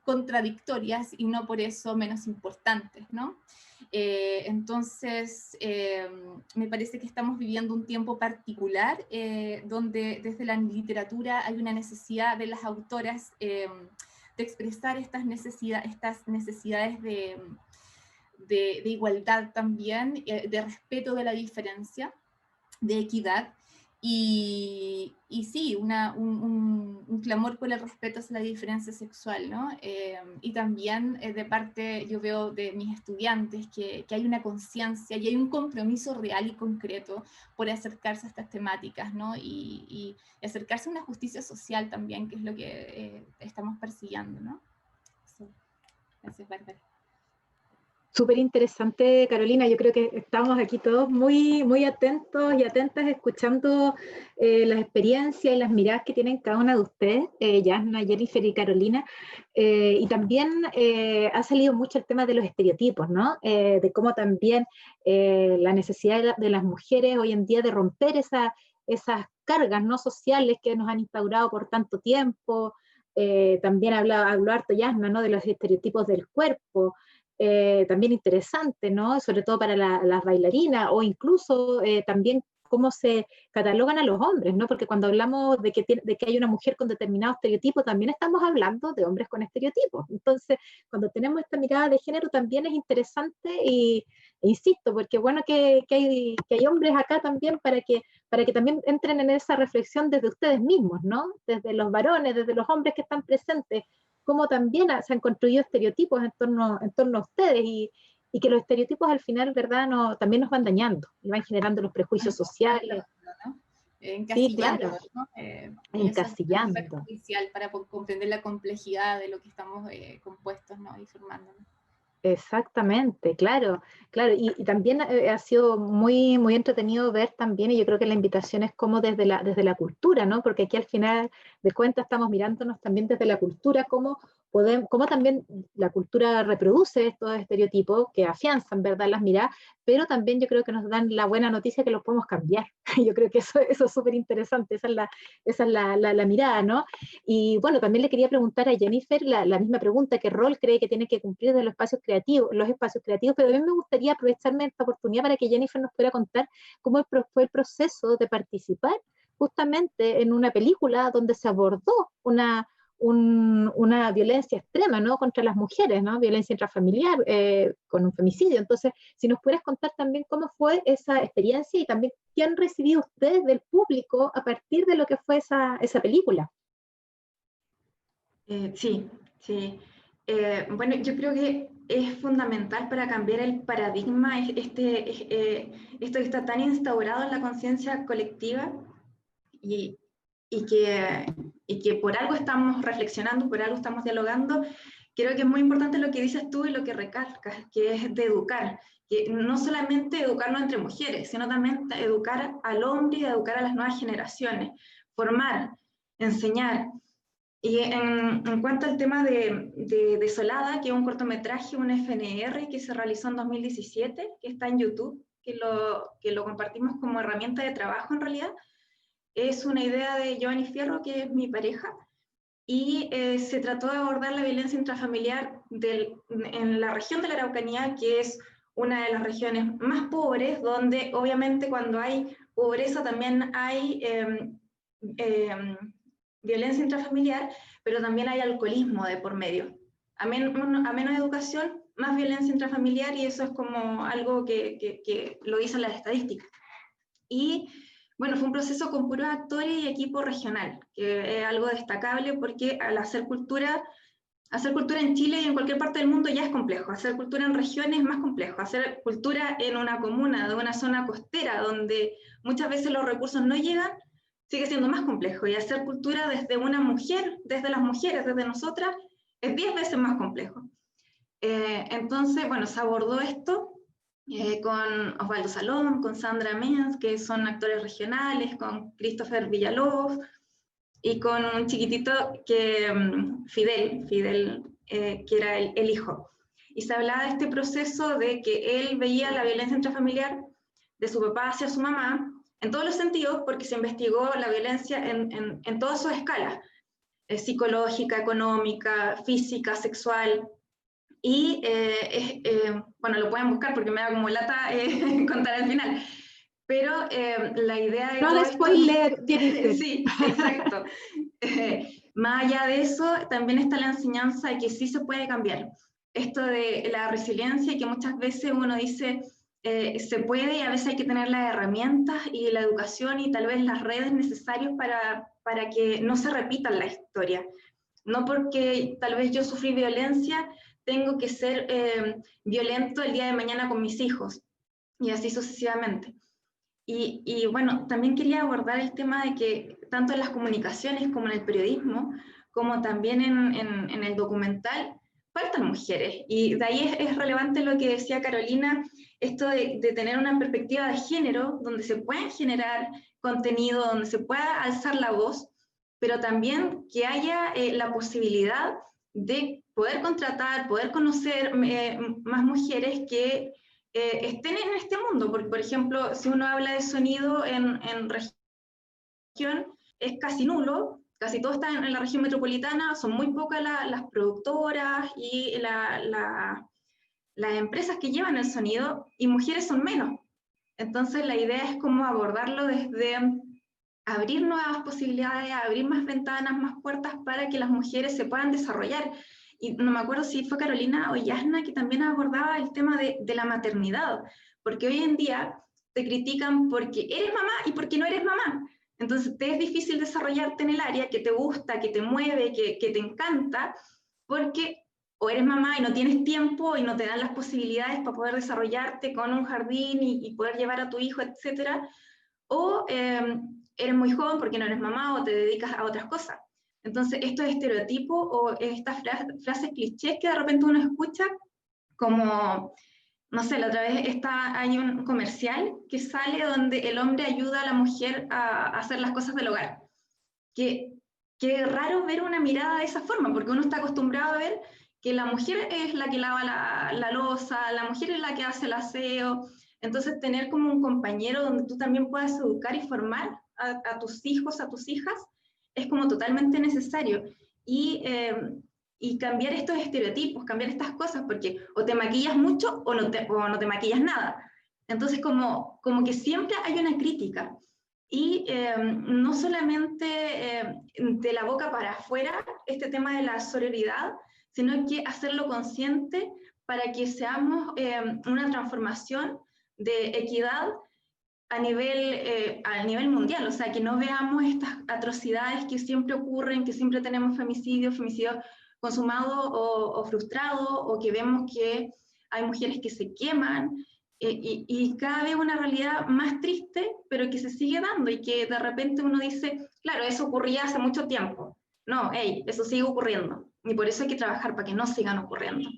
contradictorias y no por eso menos importantes, ¿no? Entonces, me parece que estamos viviendo un tiempo particular donde desde la literatura hay una necesidad de las autoras de expresar estas necesidades de igualdad también, de respeto de la diferencia, de equidad, Y sí, un clamor por el respeto hacia la diferencia sexual, ¿no? Y también de parte, yo veo de mis estudiantes que hay una conciencia y hay un compromiso real y concreto por acercarse a estas temáticas, ¿no? Y acercarse a una justicia social también, que es lo que estamos persiguiendo, ¿no? Sí. Gracias, Bárbara. Súper interesante, Carolina. Yo creo que estamos aquí todos muy, muy atentos y atentas escuchando las experiencias y las miradas que tienen cada una de ustedes, Yasna, Jennifer y Carolina. Y también ha salido mucho el tema de los estereotipos, ¿no? De cómo también la necesidad de las mujeres hoy en día de romper esas cargas no sociales que nos han instaurado por tanto tiempo. También habló harto Yasna, ¿no? De los estereotipos del cuerpo. También interesante, ¿no? Sobre todo para las bailarinas, o incluso también cómo se catalogan a los hombres, ¿no? Porque cuando hablamos de que hay una mujer con determinado estereotipo, también estamos hablando de hombres con estereotipos. Entonces, cuando tenemos esta mirada de género, también es interesante e insisto, porque bueno que hay hombres acá también para que también entren en esa reflexión desde ustedes mismos, ¿no? Desde los varones, desde los hombres que están presentes, cómo también se han construido estereotipos en torno a ustedes y que los estereotipos al final, ¿verdad?, también nos van dañando y van generando los prejuicios sociales. ¿No? Sí, claro. ¿no? Encasillando. Eso es crucial para comprender la complejidad de lo que estamos compuestos, ¿no? Y formándonos. Exactamente, claro, claro, y también ha sido muy, muy entretenido ver también, y yo creo que la invitación es como desde la cultura, ¿no? Porque aquí al final de cuentas estamos mirándonos también desde la cultura, cómo también la cultura reproduce estos estereotipos que afianzan, ¿verdad?, las miradas, pero también yo creo que nos dan la buena noticia que los podemos cambiar. Yo creo que eso es súper interesante, esa es la mirada, ¿no? Y bueno, también le quería preguntar a Jennifer la misma pregunta: ¿qué rol cree que tiene que cumplir de los espacios creativos? Pero también me gustaría aprovecharme esta oportunidad para que Jennifer nos pueda contar cómo fue el proceso de participar justamente en una película donde se abordó una violencia extrema, ¿no?, contra las mujeres, ¿no?, violencia intrafamiliar, con un femicidio. Entonces, si nos pudieras contar también cómo fue esa experiencia y también qué han recibido ustedes del público a partir de lo que fue esa película. Sí. Bueno, yo creo que es fundamental para cambiar el paradigma, esto que está tan instaurado en la conciencia colectiva y que por algo estamos reflexionando, por algo estamos dialogando. Creo que es muy importante lo que dices tú y lo que recalcas, que es de educar, que no solamente educarnos entre mujeres, sino también educar al hombre y educar a las nuevas generaciones, formar, enseñar. Y en cuanto al tema de Desolada, que es un cortometraje, un FNR que se realizó en 2017, que está en YouTube, que lo compartimos como herramienta de trabajo en realidad, es una idea de Giovanni Fierro, que es mi pareja, y se trató de abordar la violencia intrafamiliar en la región de la Araucanía, que es una de las regiones más pobres, donde obviamente cuando hay pobreza también hay violencia intrafamiliar, pero también hay alcoholismo de por medio. A menos educación, más violencia intrafamiliar, y eso es como algo que lo dicen las estadísticas. Y bueno, fue un proceso con puros actores y equipo regional, que es algo destacable porque al hacer cultura en Chile y en cualquier parte del mundo ya es complejo. Hacer cultura en regiones es más complejo. Hacer cultura en una comuna, de una zona costera, donde muchas veces los recursos no llegan, sigue siendo más complejo. Y hacer cultura desde una mujer, desde las mujeres, desde nosotras, es 10 veces más complejo. Entonces, bueno, se abordó esto con Osvaldo Salom, con Sandra Menz, que son actores regionales, con Christopher Villalobos, y con un chiquitito que, Fidel, que era el hijo. Y se hablaba de este proceso de que él veía la violencia intrafamiliar de su papá hacia su mamá, en todos los sentidos, porque se investigó la violencia en todas sus escalas, psicológica, económica, física, sexual. Y bueno, lo pueden buscar porque me da como lata contar al final. Pero la idea de... No hagas spoiler, Jennifer. Sí, exacto. Más allá de eso, también está la enseñanza de que sí se puede cambiar. Esto de la resiliencia, que muchas veces uno dice, se puede, y a veces hay que tener las herramientas y la educación y tal vez las redes necesarias para que no se repitan la historia. No porque tal vez yo sufrí violencia, tengo que ser violento el día de mañana con mis hijos, y así sucesivamente. Y bueno, también quería abordar el tema de que tanto en las comunicaciones como en el periodismo, como también en el documental, faltan mujeres. Y de ahí es relevante lo que decía Carolina, esto de tener una perspectiva de género, donde se pueda generar contenido, donde se pueda alzar la voz, pero también que haya la posibilidad de poder contratar, poder conocer más mujeres que estén en este mundo, porque por ejemplo, si uno habla de sonido en región, es casi nulo, casi todo está en la región metropolitana, son muy pocas las productoras y las empresas que llevan el sonido, y mujeres son menos. Entonces la idea es como abordarlo desde abrir nuevas posibilidades, abrir más ventanas, más puertas para que las mujeres se puedan desarrollar. Y no me acuerdo si fue Carolina o Yasna que también abordaba el tema de la maternidad, porque hoy en día te critican porque eres mamá y porque no eres mamá. Entonces te es difícil desarrollarte en el área que te gusta, que te mueve, que te encanta, porque o eres mamá y no tienes tiempo y no te dan las posibilidades para poder desarrollarte con un jardín y poder llevar a tu hijo, etcétera, o eres muy joven porque no eres mamá o te dedicas a otras cosas. Entonces, estos estereotipos o estas frases clichés que de repente uno escucha, como, no sé, la otra vez hay un comercial que sale donde el hombre ayuda a la mujer a hacer las cosas del hogar. Que es raro ver una mirada de esa forma, porque uno está acostumbrado a ver que la mujer es la que lava la loza, la mujer es la que hace el aseo. Entonces, tener como un compañero donde tú también puedas educar y formar a tus hijos, a tus hijas, es como totalmente necesario. Y cambiar estos estereotipos, cambiar estas cosas, porque o te maquillas mucho o no te maquillas nada. Entonces, como que siempre hay una crítica. Y no solamente de la boca para afuera, este tema de la sororidad, sino que hacerlo consciente para que seamos una transformación de equidad a nivel mundial, o sea, que no veamos estas atrocidades que siempre ocurren, que siempre tenemos femicidios consumados o frustrados, o que vemos que hay mujeres que se queman, y cada vez una realidad más triste, pero que se sigue dando y que de repente uno dice, claro, eso ocurría hace mucho tiempo. No, hey, eso sigue ocurriendo y por eso hay que trabajar para que no sigan ocurriendo.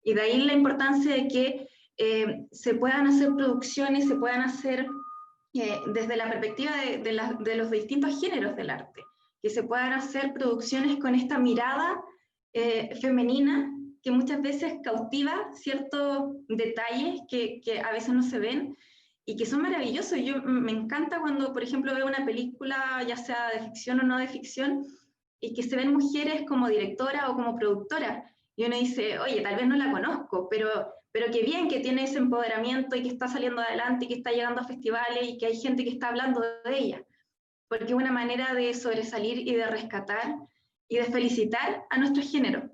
Y de ahí la importancia de que se puedan hacer producciones, se puedan hacer desde la perspectiva de los distintos géneros del arte, que se puedan hacer producciones con esta mirada femenina que muchas veces cautiva ciertos detalles que a veces no se ven y que son maravillosos. Me encanta cuando, por ejemplo, veo una película, ya sea de ficción o no de ficción, y que se ven mujeres como directora o como productora, y uno dice, oye, tal vez no la conozco, pero qué bien que tiene ese empoderamiento y que está saliendo adelante y que está llegando a festivales y que hay gente que está hablando de ella, porque es una manera de sobresalir y de rescatar y de felicitar a nuestro género.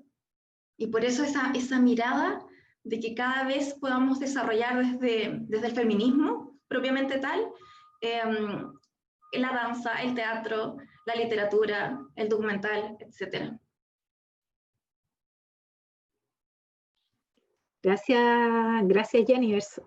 Y por eso esa mirada de que cada vez podamos desarrollar desde el feminismo propiamente tal, la danza, el teatro, la literatura, el documental, etc. Gracias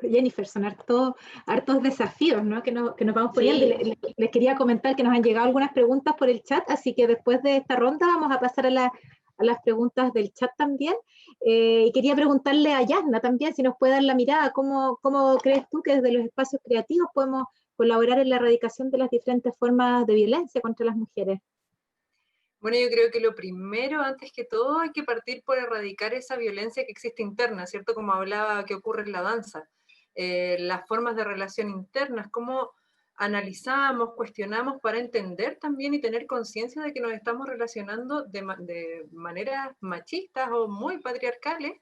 Jennifer, son hartos desafíos, ¿no? que nos vamos poniendo. Sí. Les quería comentar que nos han llegado algunas preguntas por el chat, así que después de esta ronda vamos a pasar a las preguntas del chat también. Y quería preguntarle a Yasna también, si nos puede dar la mirada, ¿cómo crees tú que desde los espacios creativos podemos colaborar en la erradicación de las diferentes formas de violencia contra las mujeres? Bueno, yo creo que lo primero, antes que todo, hay que partir por erradicar esa violencia que existe interna, ¿cierto? Como hablaba que ocurre en la danza. Las formas de relación internas, cómo analizamos, cuestionamos para entender también y tener conciencia de que nos estamos relacionando de maneras machistas o muy patriarcales,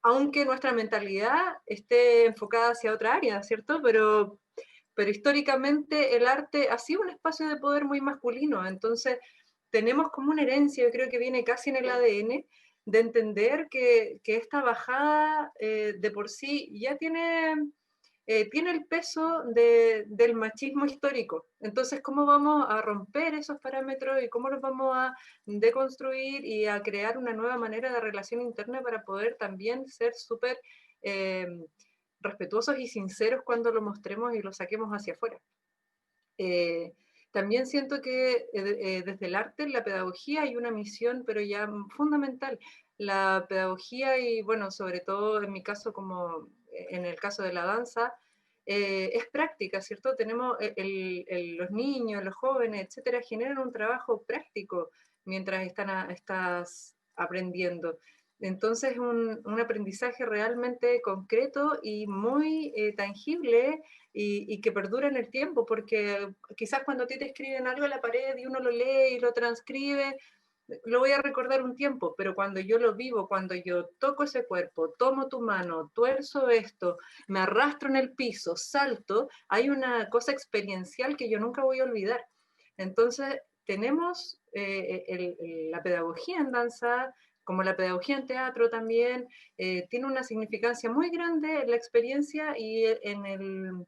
aunque nuestra mentalidad esté enfocada hacia otra área, ¿cierto? Pero históricamente el arte ha sido un espacio de poder muy masculino, entonces tenemos como una herencia, yo creo que viene casi en el ADN, de entender que esta bajada de por sí ya tiene el peso del machismo histórico. Entonces, ¿cómo vamos a romper esos parámetros y cómo los vamos a deconstruir y a crear una nueva manera de relación interna para poder también ser súper respetuosos y sinceros cuando lo mostremos y lo saquemos hacia afuera? También siento que desde el arte, la pedagogía, hay una misión, pero ya fundamental. La pedagogía y, bueno, sobre todo en mi caso, como en el caso de la danza, es práctica, ¿cierto? Tenemos los niños, los jóvenes, etcétera, generan un trabajo práctico mientras estás aprendiendo. Entonces, un aprendizaje realmente concreto y muy tangible y que perdura en el tiempo, porque quizás cuando a ti te escriben algo en la pared y uno lo lee y lo transcribe, lo voy a recordar un tiempo, pero cuando yo lo vivo, cuando yo toco ese cuerpo, tomo tu mano, tuerzo esto, me arrastro en el piso, salto, hay una cosa experiencial que yo nunca voy a olvidar. Entonces, tenemos la pedagogía en danza, como la pedagogía en teatro también, tiene una significancia muy grande en la experiencia y en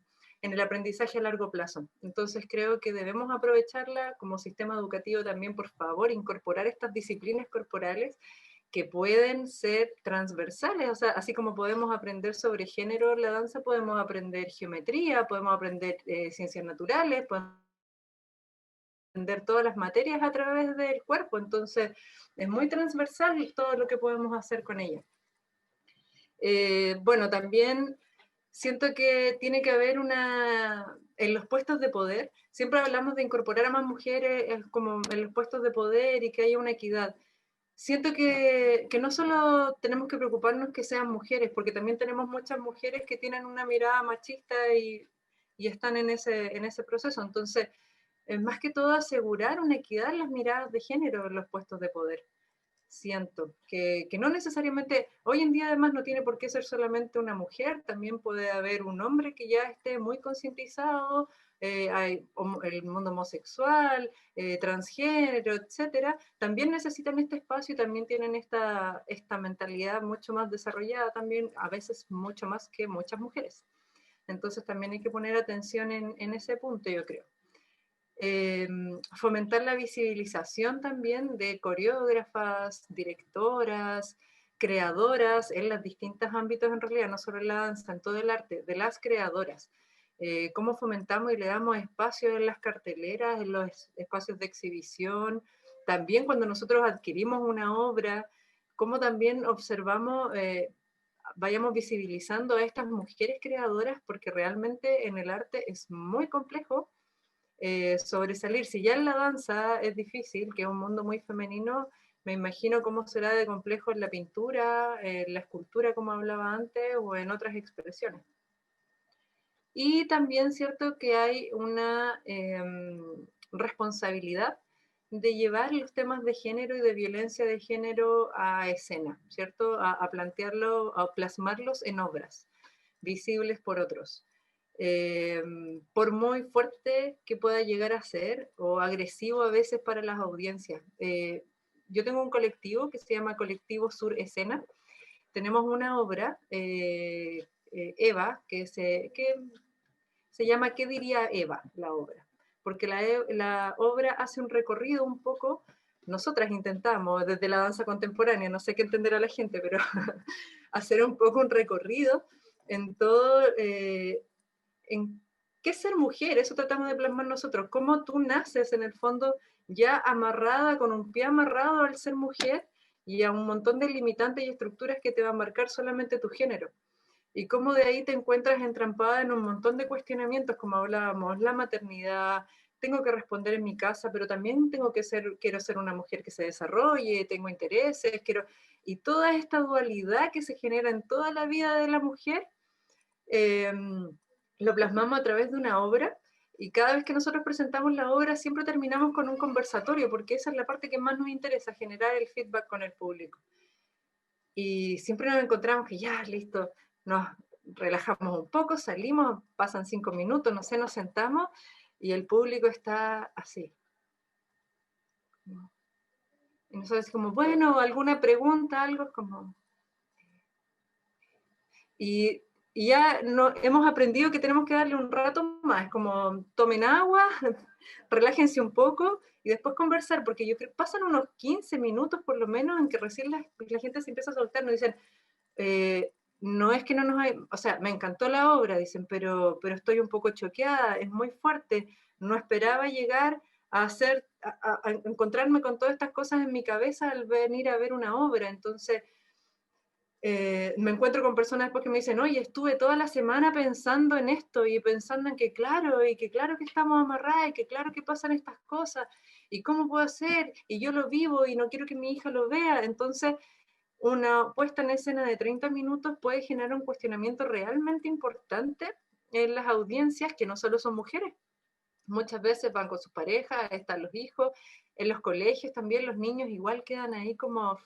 el aprendizaje a largo plazo. Entonces creo que debemos aprovecharla como sistema educativo también, por favor, incorporar estas disciplinas corporales que pueden ser transversales, o sea, así como podemos aprender sobre género en la danza, podemos aprender geometría, podemos aprender ciencias naturales, podemos aprender todas las materias a través del cuerpo, entonces es muy transversal todo lo que podemos hacer con ella. Bueno, también siento que tiene que haber en los puestos de poder, siempre hablamos de incorporar a más mujeres como en los puestos de poder y que haya una equidad. Siento que no solo tenemos que preocuparnos que sean mujeres, porque también tenemos muchas mujeres que tienen una mirada machista y están en ese proceso. Entonces, es más que todo asegurar una equidad en las miradas de género en los puestos de poder. Siento que no necesariamente, hoy en día además no tiene por qué ser solamente una mujer, también puede haber un hombre que ya esté muy concientizado, hay el mundo homosexual, transgénero, etcétera, también necesitan este espacio y también tienen esta mentalidad mucho más desarrollada también, a veces mucho más que muchas mujeres. Entonces también hay que poner atención en ese punto, yo creo. Fomentar la visibilización también de coreógrafas, directoras, creadoras en los distintos ámbitos en realidad, no solo en la danza, en todo el arte, de las creadoras. Cómo fomentamos y le damos espacio en las carteleras, en los espacios de exhibición, también cuando nosotros adquirimos una obra, cómo también observamos, vayamos visibilizando a estas mujeres creadoras, porque realmente en el arte es muy complejo sobresalir. Si ya en la danza es difícil, que es un mundo muy femenino, me imagino cómo será de complejo en la pintura, en la escultura, como hablaba antes, o en otras expresiones. Y también cierto que hay una responsabilidad de llevar los temas de género y de violencia de género a escena, ¿cierto? A plantearlo, a plasmarlos en obras visibles por otros. Por muy fuerte que pueda llegar a ser o agresivo a veces para las audiencias. Yo tengo un colectivo que se llama Colectivo Sur Escena. Tenemos una obra, Eva, que se llama ¿Qué diría Eva? La obra. Porque la obra hace un recorrido un poco, nosotras intentamos desde la danza contemporánea, no sé qué entenderá la gente, pero hacer un poco un recorrido en todo, en qué ser mujer, eso tratamos de plasmar nosotros, cómo tú naces en el fondo ya amarrada, con un pie amarrado al ser mujer y a un montón de limitantes y estructuras que te van a marcar solamente tu género. Y cómo de ahí te encuentras entrampada en un montón de cuestionamientos, como hablábamos, la maternidad, tengo que responder en mi casa, pero también quiero ser una mujer que se desarrolle, tengo intereses, y toda esta dualidad que se genera en toda la vida de la mujer, lo plasmamos a través de una obra, y cada vez que nosotros presentamos la obra siempre terminamos con un conversatorio, porque esa es la parte que más nos interesa, generar el feedback con el público. Y siempre nos encontramos que ya, listo, nos relajamos un poco, salimos, pasan 5 minutos, no sé, nos sentamos y el público está así. Y nosotros como, bueno, alguna pregunta, algo como... Y ya no, hemos aprendido que tenemos que darle un rato más, como tomen agua, relájense un poco y después conversar, porque yo creo que pasan unos 15 minutos por lo menos en que recién la gente se empieza a soltar, nos dicen, no es que no nos hay, o sea, me encantó la obra, dicen, pero estoy un poco choqueada, es muy fuerte, no esperaba llegar a hacer, a encontrarme con todas estas cosas en mi cabeza al venir a ver una obra, entonces... me encuentro con personas después que me dicen, oye, estuve toda la semana pensando en esto y pensando en que claro, y que claro que estamos amarradas, y que claro que pasan estas cosas, y cómo puedo hacer, y yo lo vivo y no quiero que mi hija lo vea. Entonces, una puesta en escena de 30 minutos puede generar un cuestionamiento realmente importante en las audiencias, que no solo son mujeres, muchas veces van con sus parejas, están los hijos, en los colegios también los niños igual quedan ahí como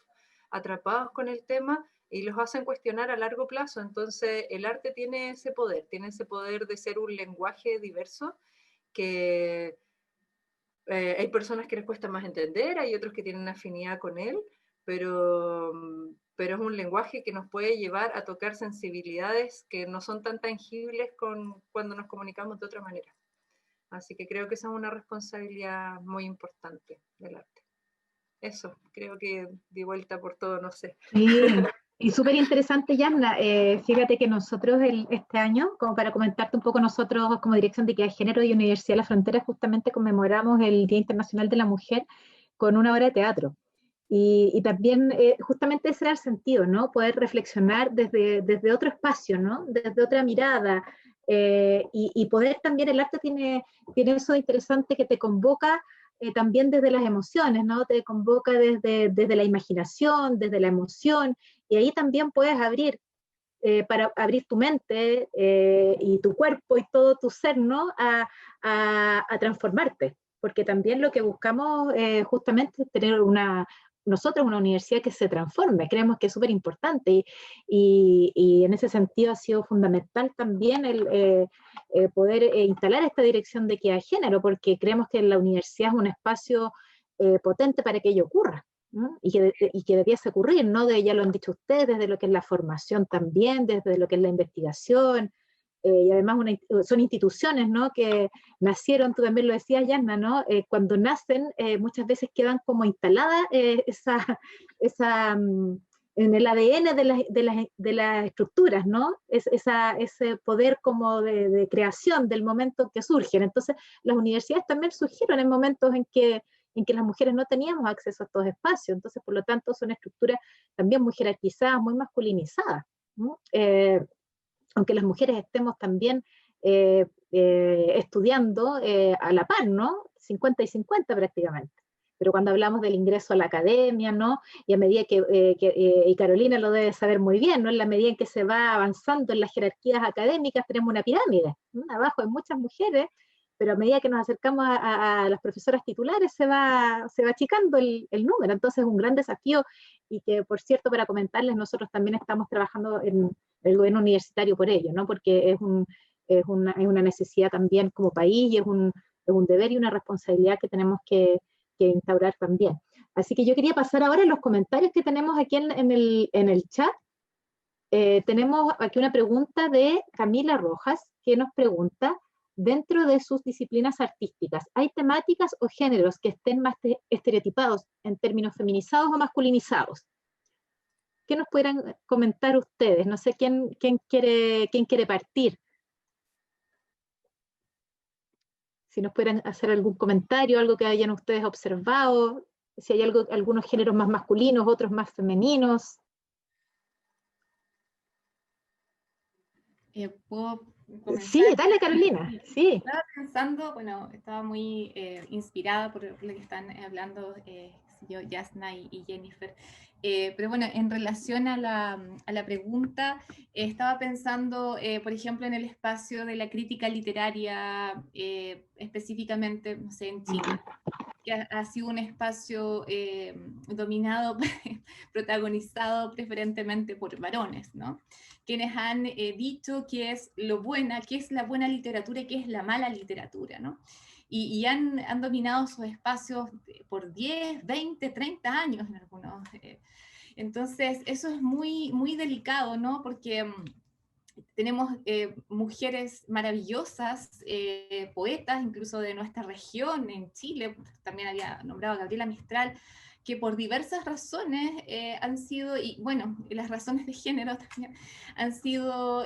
atrapados con el tema y los hacen cuestionar a largo plazo. Entonces el arte tiene ese poder de ser un lenguaje diverso que hay personas que les cuesta más entender, hay otros que tienen afinidad con él, pero es un lenguaje que nos puede llevar a tocar sensibilidades que no son tan tangibles cuando nos comunicamos de otra manera. Así que creo que esa es una responsabilidad muy importante del arte. Eso, creo que di vuelta por todo, no sé. Sí, y súper interesante, Yanna. Fíjate que nosotros este año, como para comentarte un poco, nosotros como Dirección de Equidad de Género y Universidad de la Frontera justamente conmemoramos el Día Internacional de la Mujer con una obra de teatro. Y también justamente ese era el sentido, ¿no? Poder reflexionar desde otro espacio, ¿no? Desde otra mirada. Y poder también, el arte tiene eso de interesante que te convoca también desde las emociones, ¿no? Te convoca desde la imaginación, desde la emoción, y ahí también puedes abrir, para abrir tu mente y tu cuerpo y todo tu ser, ¿no? A transformarte, porque también lo que buscamos justamente es tener nosotros una universidad que se transforme, creemos que es súper importante y en ese sentido ha sido fundamental también el poder instalar esta dirección de equidad de género, porque creemos que la universidad es un espacio potente para que ello ocurra. ¿No? Y que debiese ocurrir, ¿no? Ya lo han dicho ustedes, desde lo que es la formación también, desde lo que es la investigación, y además son instituciones, ¿no? Que nacieron, tú también lo decías, Yanna, ¿no? Cuando nacen, muchas veces quedan como instaladas en el ADN de las estructuras, ¿no? Ese poder como de creación del momento en que surgen. Entonces, las universidades también surgieron en momentos en que las mujeres no teníamos acceso a estos espacios, entonces por lo tanto son estructuras también muy jerarquizadas, muy masculinizadas, ¿no? Aunque las mujeres estemos también estudiando a la par, ¿no? 50 y 50 prácticamente. Pero cuando hablamos del ingreso a la academia, ¿no? Y a medida y Carolina lo debe saber muy bien, ¿no? En la medida en que se va avanzando en las jerarquías académicas, tenemos una pirámide, ¿no? Abajo hay muchas mujeres, pero a medida que nos acercamos a las profesoras titulares se va achicando el número, entonces es un gran desafío y que, por cierto, para comentarles, nosotros también estamos trabajando en el gobierno universitario por ello, ¿no? Porque es una necesidad también como país y es un deber y una responsabilidad que tenemos que instaurar también. Así que yo quería pasar ahora a los comentarios que tenemos aquí en el chat. Tenemos aquí una pregunta de Camila Rojas que nos pregunta: dentro de sus disciplinas artísticas, ¿hay temáticas o géneros que estén más estereotipados en términos feminizados o masculinizados? ¿Qué nos pudieran comentar ustedes? No sé quién quiere partir. Si nos pudieran hacer algún comentario, algo que hayan ustedes observado, si hay algunos géneros más masculinos, otros más femeninos. ¿Puedo comenzar? Sí, dale, Carolina. Sí. Estaba pensando, bueno, estaba muy inspirada por lo que están hablando yo, Jasna y Jennifer. Pero bueno, en relación a la pregunta, estaba pensando, por ejemplo, en el espacio de la crítica literaria, específicamente, no sé, en Chile, que ha sido un espacio dominado, protagonizado preferentemente por varones, ¿no? Quienes han dicho qué es la buena literatura y qué es la mala literatura, ¿no? y han dominado sus espacios por 10, 20, 30 años en algunos. Entonces, eso es muy, muy delicado, ¿no? Porque tenemos mujeres maravillosas, poetas, incluso de nuestra región, en Chile, también había nombrado a Gabriela Mistral, que por diversas razones han sido, y bueno, las razones de género también, han sido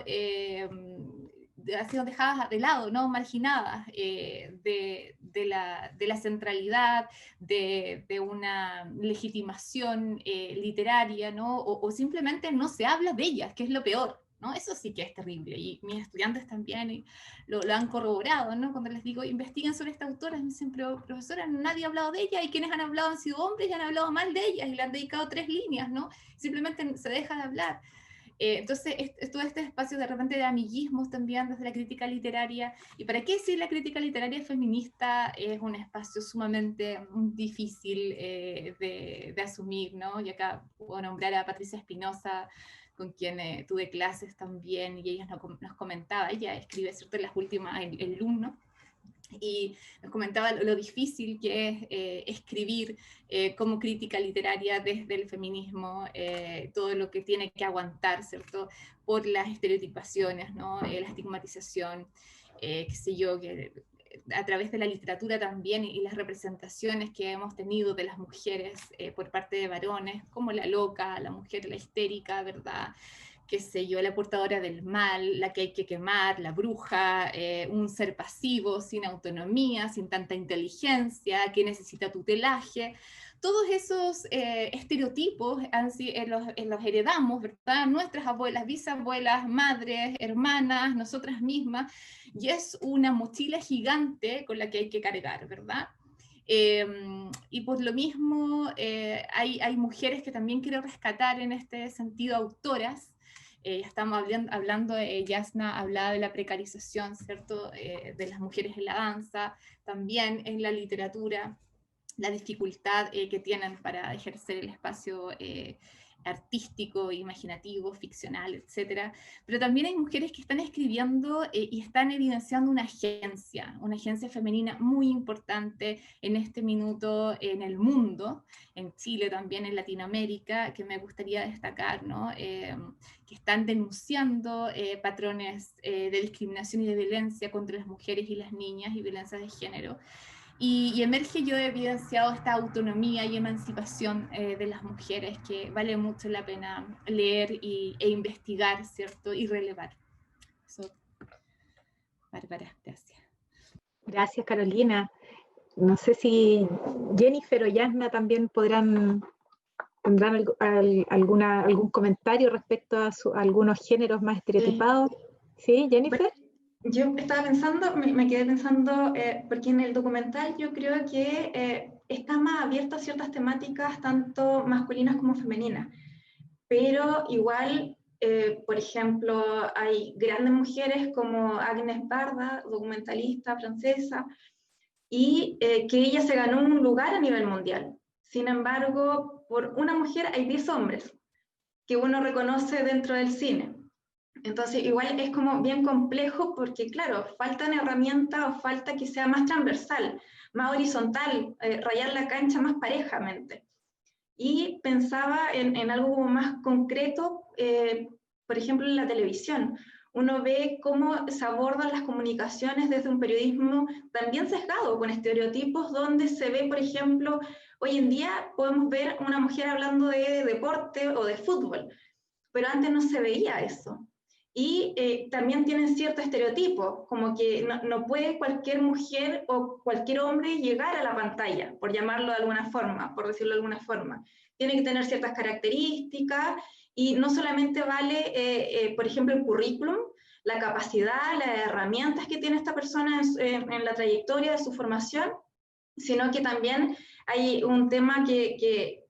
dejadas de lado, ¿no? Marginadas de la centralidad, de una legitimación literaria, ¿no? O simplemente no se habla de ellas, que es lo peor, ¿no? Eso sí que es terrible, y mis estudiantes también lo han corroborado, ¿no? Cuando les digo, investiguen sobre esta autora, me dicen, pero profesora, nadie ha hablado de ella, y quienes han hablado han sido hombres y han hablado mal de ellas, y le han dedicado 3 líneas, ¿no? Simplemente se deja de hablar. Entonces, todo este espacio de repente de amiguismos también desde la crítica literaria, y para qué decir la crítica literaria feminista es un espacio sumamente difícil de asumir, ¿no? Y acá puedo nombrar a Patricia Espinosa, con quien tuve clases también, y ella nos comentaba, ella escribe, ¿cierto?, en las últimas, el Luno, y nos comentaba lo difícil que es escribir como crítica literaria desde el feminismo, todo lo que tiene que aguantar, ¿cierto?, por las estereotipaciones, ¿no? La estigmatización, qué sé yo, que a través de la literatura también, y las representaciones que hemos tenido de las mujeres por parte de varones, como la loca, la mujer, la histérica, ¿verdad?, qué sé yo, la portadora del mal, la que hay que quemar, la bruja, un ser pasivo, sin autonomía, sin tanta inteligencia, que necesita tutelaje. Todos esos estereotipos los heredamos, ¿verdad? Nuestras abuelas, bisabuelas, madres, hermanas, nosotras mismas, y es una mochila gigante con la que hay que cargar, ¿verdad? Y por lo mismo hay mujeres que también quiero rescatar en este sentido, autoras. Estamos hablando, Yasna hablaba de la precarización, ¿cierto?, de las mujeres en la danza, también en la literatura, la dificultad que tienen para ejercer el espacio artístico, imaginativo, ficcional, etc. Pero también hay mujeres que están escribiendo y están evidenciando una agencia femenina muy importante en este minuto en el mundo, en Chile también, en Latinoamérica, que me gustaría destacar, ¿no? Que están denunciando patrones de discriminación y de violencia contra las mujeres y las niñas, y violencia de género. Y emerge, yo he evidenciado esta autonomía y emancipación de las mujeres, que vale mucho la pena leer e investigar, ¿cierto?, y relevar. Eso, Bárbara, gracias. Gracias, Carolina. No sé si Jennifer o Yasna también tendrán algún comentario respecto a algunos géneros más estereotipados. ¿Sí, Jennifer? Yo estaba pensando, me quedé pensando, porque en el documental yo creo que está más abierto a ciertas temáticas, tanto masculinas como femeninas, pero igual, por ejemplo, hay grandes mujeres como Agnes Barda, documentalista francesa, y que ella se ganó un lugar a nivel mundial. Sin embargo, por una mujer hay 10 hombres que uno reconoce dentro del cine. Entonces, igual es como bien complejo porque, claro, faltan herramientas o falta que sea más transversal, más horizontal, rayar la cancha más parejamente. Y pensaba en algo más concreto, por ejemplo, en la televisión. Uno ve cómo se abordan las comunicaciones desde un periodismo también sesgado, con estereotipos, donde se ve, por ejemplo, hoy en día podemos ver una mujer hablando de deporte o de fútbol, pero antes no se veía eso. Y también tienen cierto estereotipo, como que no puede cualquier mujer o cualquier hombre llegar a la pantalla, por llamarlo de alguna forma, por decirlo de alguna forma. Tiene que tener ciertas características, y no solamente vale, por ejemplo, el currículum, la capacidad, las herramientas que tiene esta persona en la trayectoria de su formación, sino que también hay un tema que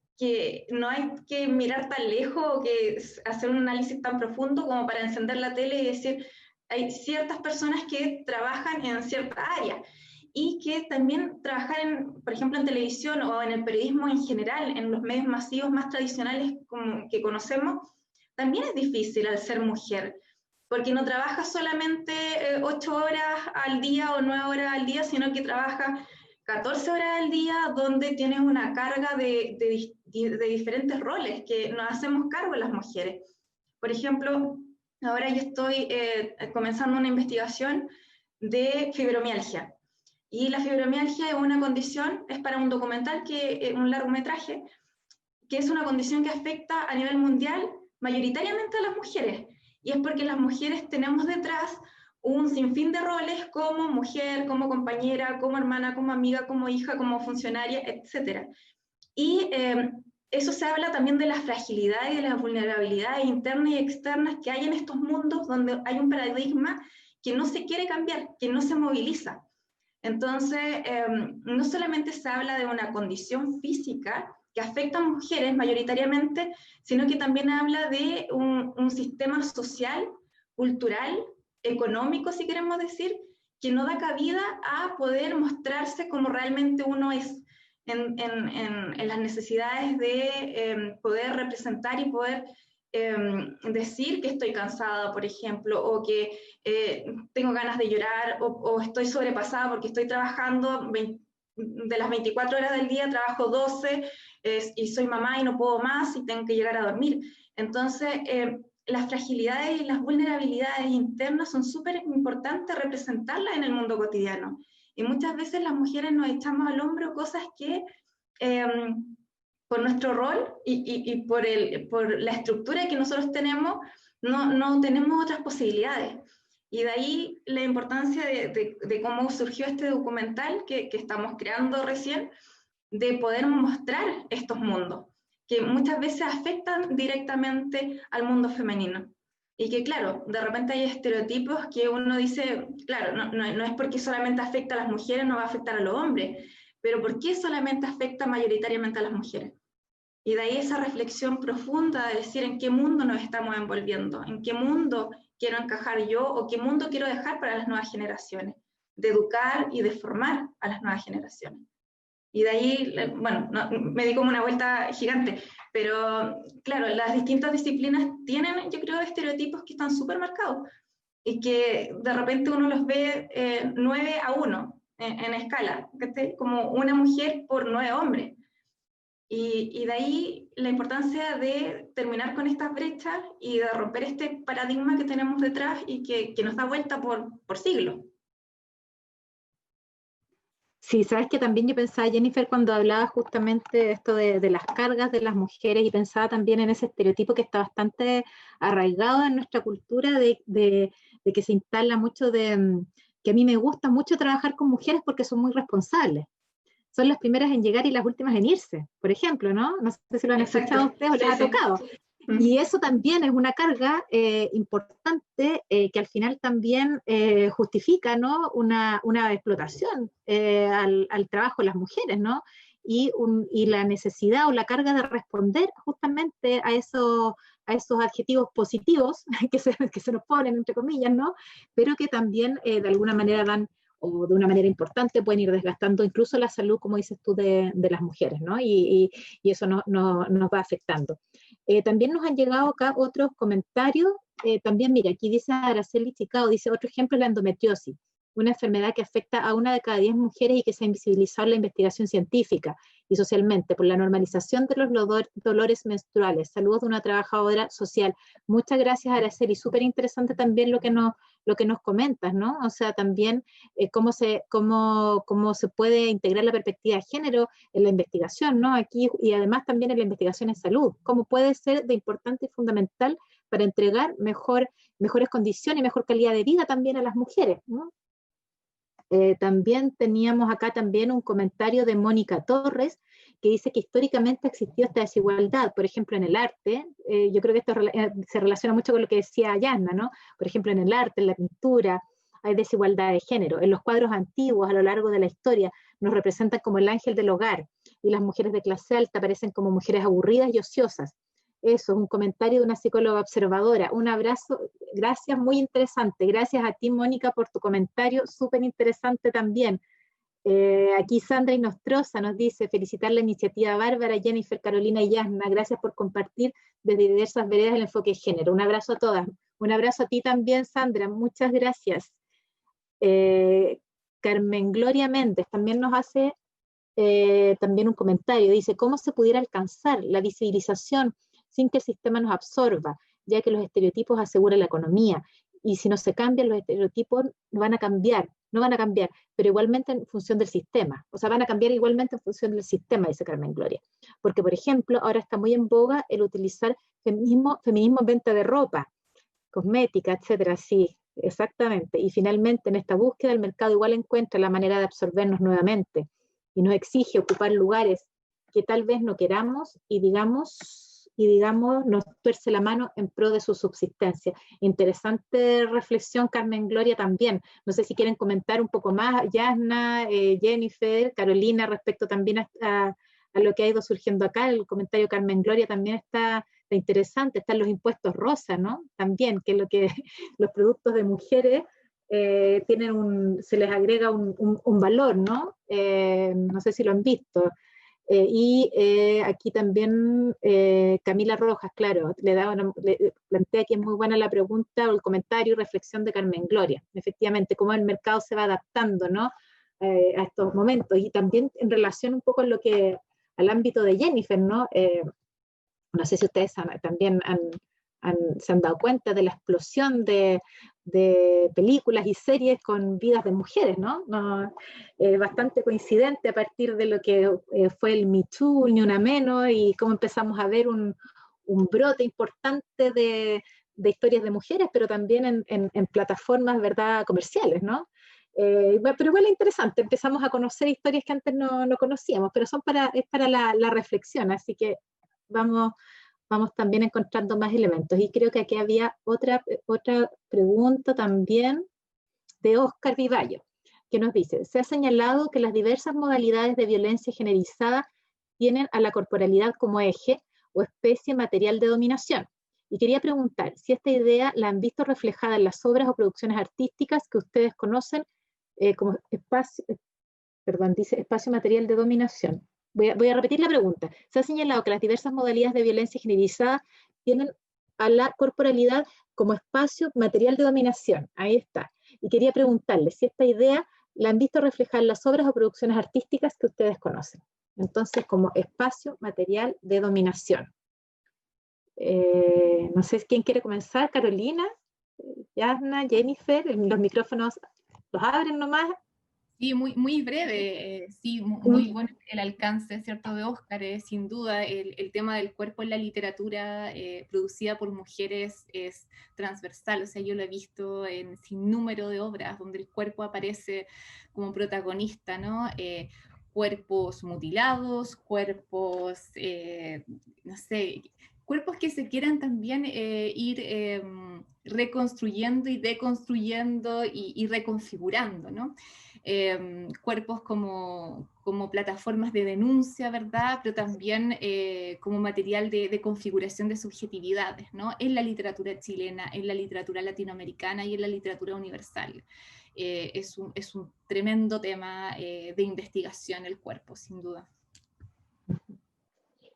no hay que mirar tan lejos o que hacer un análisis tan profundo como para encender la tele y decir, hay ciertas personas que trabajan en cierta área y que también trabajar, por ejemplo, en televisión o en el periodismo en general, en los medios masivos más tradicionales como que conocemos, también es difícil al ser mujer. porque no trabaja solamente 8 horas al día o 9 horas al día, sino que trabaja 14 horas al día, donde tienes una carga de diferentes roles que nos hacemos cargo las mujeres. Por ejemplo, ahora yo estoy comenzando una investigación de fibromialgia. Y la fibromialgia es una condición, es para un documental, un largometraje, que es una condición que afecta a nivel mundial mayoritariamente a las mujeres. Y es porque las mujeres tenemos detrás un sinfín de roles como mujer, como compañera, como hermana, como amiga, como hija, como funcionaria, etc. Y eso se habla también de la fragilidad y de las vulnerabilidades internas y externas que hay en estos mundos donde hay un paradigma que no se quiere cambiar, que no se moviliza. Entonces, no solamente se habla de una condición física que afecta a mujeres mayoritariamente, sino que también habla de un sistema social, cultural, económico, si queremos decir, que no da cabida a poder mostrarse como realmente uno es en las necesidades de poder representar y poder decir que estoy cansada, por ejemplo, o que tengo ganas de llorar, o estoy sobrepasada porque estoy trabajando de las 24 horas del día, trabajo 12 y soy mamá y no puedo más y tengo que llegar a dormir. Entonces, las fragilidades y las vulnerabilidades internas son súper importantes representarlas en el mundo cotidiano. Y muchas veces las mujeres nos echamos al hombro cosas que por nuestro rol y por la estructura que nosotros tenemos, no tenemos otras posibilidades. Y de ahí la importancia de cómo surgió este documental que estamos creando recién, de poder mostrar estos mundos, que muchas veces afectan directamente al mundo femenino. Y que claro, de repente hay estereotipos que uno dice, claro, no es porque solamente afecta a las mujeres, no va a afectar a los hombres, pero ¿por qué solamente afecta mayoritariamente a las mujeres? Y de ahí esa reflexión profunda de decir en qué mundo nos estamos envolviendo, en qué mundo quiero encajar yo o qué mundo quiero dejar para las nuevas generaciones, de educar y de formar a las nuevas generaciones. Y de ahí, bueno, me di como una vuelta gigante, pero claro, las distintas disciplinas tienen, yo creo, estereotipos que están súper marcados y que de repente uno los ve 9-1 en escala, como una mujer por 9 hombres. Y de ahí la importancia de terminar con estas brechas y de romper este paradigma que tenemos detrás y que nos da vuelta por siglos. Sí, sabes que también yo pensaba, Jennifer, cuando hablaba justamente de esto de las cargas de las mujeres, y pensaba también en ese estereotipo que está bastante arraigado en nuestra cultura de que se instala mucho que a mí me gusta mucho trabajar con mujeres porque son muy responsables. Son las primeras en llegar y las últimas en irse, por ejemplo, ¿no? No sé si lo han escuchado ustedes o les ha tocado. Y eso también es una carga importante que al final también justifica, ¿no? una explotación al trabajo de las mujeres, ¿no? Y la necesidad o la carga de responder justamente a esos adjetivos positivos que se nos ponen, entre comillas, ¿no? Pero que también de alguna manera dan, o de una manera importante, pueden ir desgastando incluso la salud, como dices tú, de las mujeres, ¿no? Y eso nos va afectando. También nos han llegado acá otros comentarios. También, mira, aquí dice Araceli Chicao, dice, otro ejemplo es la endometriosis, una enfermedad que afecta a 1 de cada 10 mujeres y que se ha invisibilizado en la investigación científica y socialmente por la normalización de los dolores menstruales. Saludos de una trabajadora social. Muchas gracias, Araceli. Súper interesante también lo que nos comentas, ¿no? O sea, también cómo se puede integrar la perspectiva de género en la investigación, ¿no? Aquí, y además también en la investigación en salud. Cómo puede ser de importante y fundamental para entregar mejores condiciones y mejor calidad de vida también a las mujeres, ¿no? También teníamos acá también un comentario de Mónica Torres, que dice que históricamente ha existido esta desigualdad, por ejemplo en el arte, yo creo que esto se relaciona mucho con lo que decía Yasna, ¿no? Por ejemplo en el arte, en la pintura, hay desigualdad de género. En los cuadros antiguos a lo largo de la historia nos representan como el ángel del hogar, y las mujeres de clase alta aparecen como mujeres aburridas y ociosas. Eso es un comentario de una psicóloga observadora. Un abrazo, gracias, muy interesante. Gracias a ti, Mónica, por tu comentario, súper interesante también. Aquí Sandra Inostroza nos dice, felicitar la iniciativa Bárbara, Jennifer, Carolina y Yasna. Gracias por compartir desde diversas veredas el enfoque de género. Un abrazo a todas. Un abrazo a ti también, Sandra, muchas gracias. Carmen Gloria Méndez también nos hace también un comentario, dice, ¿cómo se pudiera alcanzar la visibilización sin que el sistema nos absorba, ya que los estereotipos aseguran la economía? Y si no se cambian los estereotipos, no van a cambiar, pero igualmente en función del sistema. O sea, van a cambiar igualmente en función del sistema, dice Carmen Gloria. Porque, por ejemplo, ahora está muy en boga el utilizar feminismo en venta de ropa, cosmética, etcétera, sí, exactamente. Y finalmente, en esta búsqueda, el mercado igual encuentra la manera de absorbernos nuevamente y nos exige ocupar lugares que tal vez no queramos y digamos, nos tuerce la mano en pro de su subsistencia. Interesante reflexión, Carmen Gloria, también. No sé si quieren comentar un poco más, Yasna, Jennifer, Carolina, respecto también a lo que ha ido surgiendo acá. El comentario Carmen Gloria también está interesante, están los impuestos rosa, ¿no? También, que es lo que los productos de mujeres se les agrega un valor, ¿no? No sé si lo han visto. Aquí también Camila Rojas, claro, le plantea que es muy buena la pregunta o el comentario y reflexión de Carmen Gloria. Efectivamente, cómo el mercado se va adaptando, ¿no? A estos momentos. Y también en relación un poco al ámbito de Jennifer, ¿no? No sé si ustedes también se han dado cuenta de la explosión de películas y series con vidas de mujeres, ¿no? Bastante coincidente a partir de lo que fue el Me Too, Ni Una Menos, y cómo empezamos a ver un brote importante de historias de mujeres, pero también en plataformas, ¿verdad?, comerciales, ¿no? Pero igual es interesante, empezamos a conocer historias que antes no conocíamos, pero es para la reflexión, así que vamos también encontrando más elementos. Y creo que aquí había otra pregunta también de Oscar Vivallo, que nos dice, se ha señalado que las diversas modalidades de violencia generalizada tienen a la corporalidad como eje o especie material de dominación. Y quería preguntar si esta idea la han visto reflejada en las obras o producciones artísticas que ustedes conocen como espacio material de dominación. Voy a repetir la pregunta. Se ha señalado que las diversas modalidades de violencia generalizada tienen a la corporalidad como espacio material de dominación. Ahí está. Y quería preguntarle si esta idea la han visto reflejada en las obras o producciones artísticas que ustedes conocen. Entonces, como espacio material de dominación. No sé quién quiere comenzar, Carolina, Yasna, Jennifer, los micrófonos los abren nomás. Sí, muy breve, sí, muy bueno el alcance, ¿cierto?, de Oscar, sin duda el tema del cuerpo en la literatura producida por mujeres es transversal, o sea, yo lo he visto en sin número de obras donde el cuerpo aparece como protagonista, ¿no? Cuerpos mutilados, cuerpos, no sé, cuerpos que se quieran también ir reconstruyendo y deconstruyendo y reconfigurando, ¿no? Cuerpos como plataformas de denuncia, ¿verdad? Pero también como material de configuración de subjetividades, ¿no? En la literatura chilena, en la literatura latinoamericana y en la literatura universal. Es un tremendo tema de investigación el cuerpo, sin duda.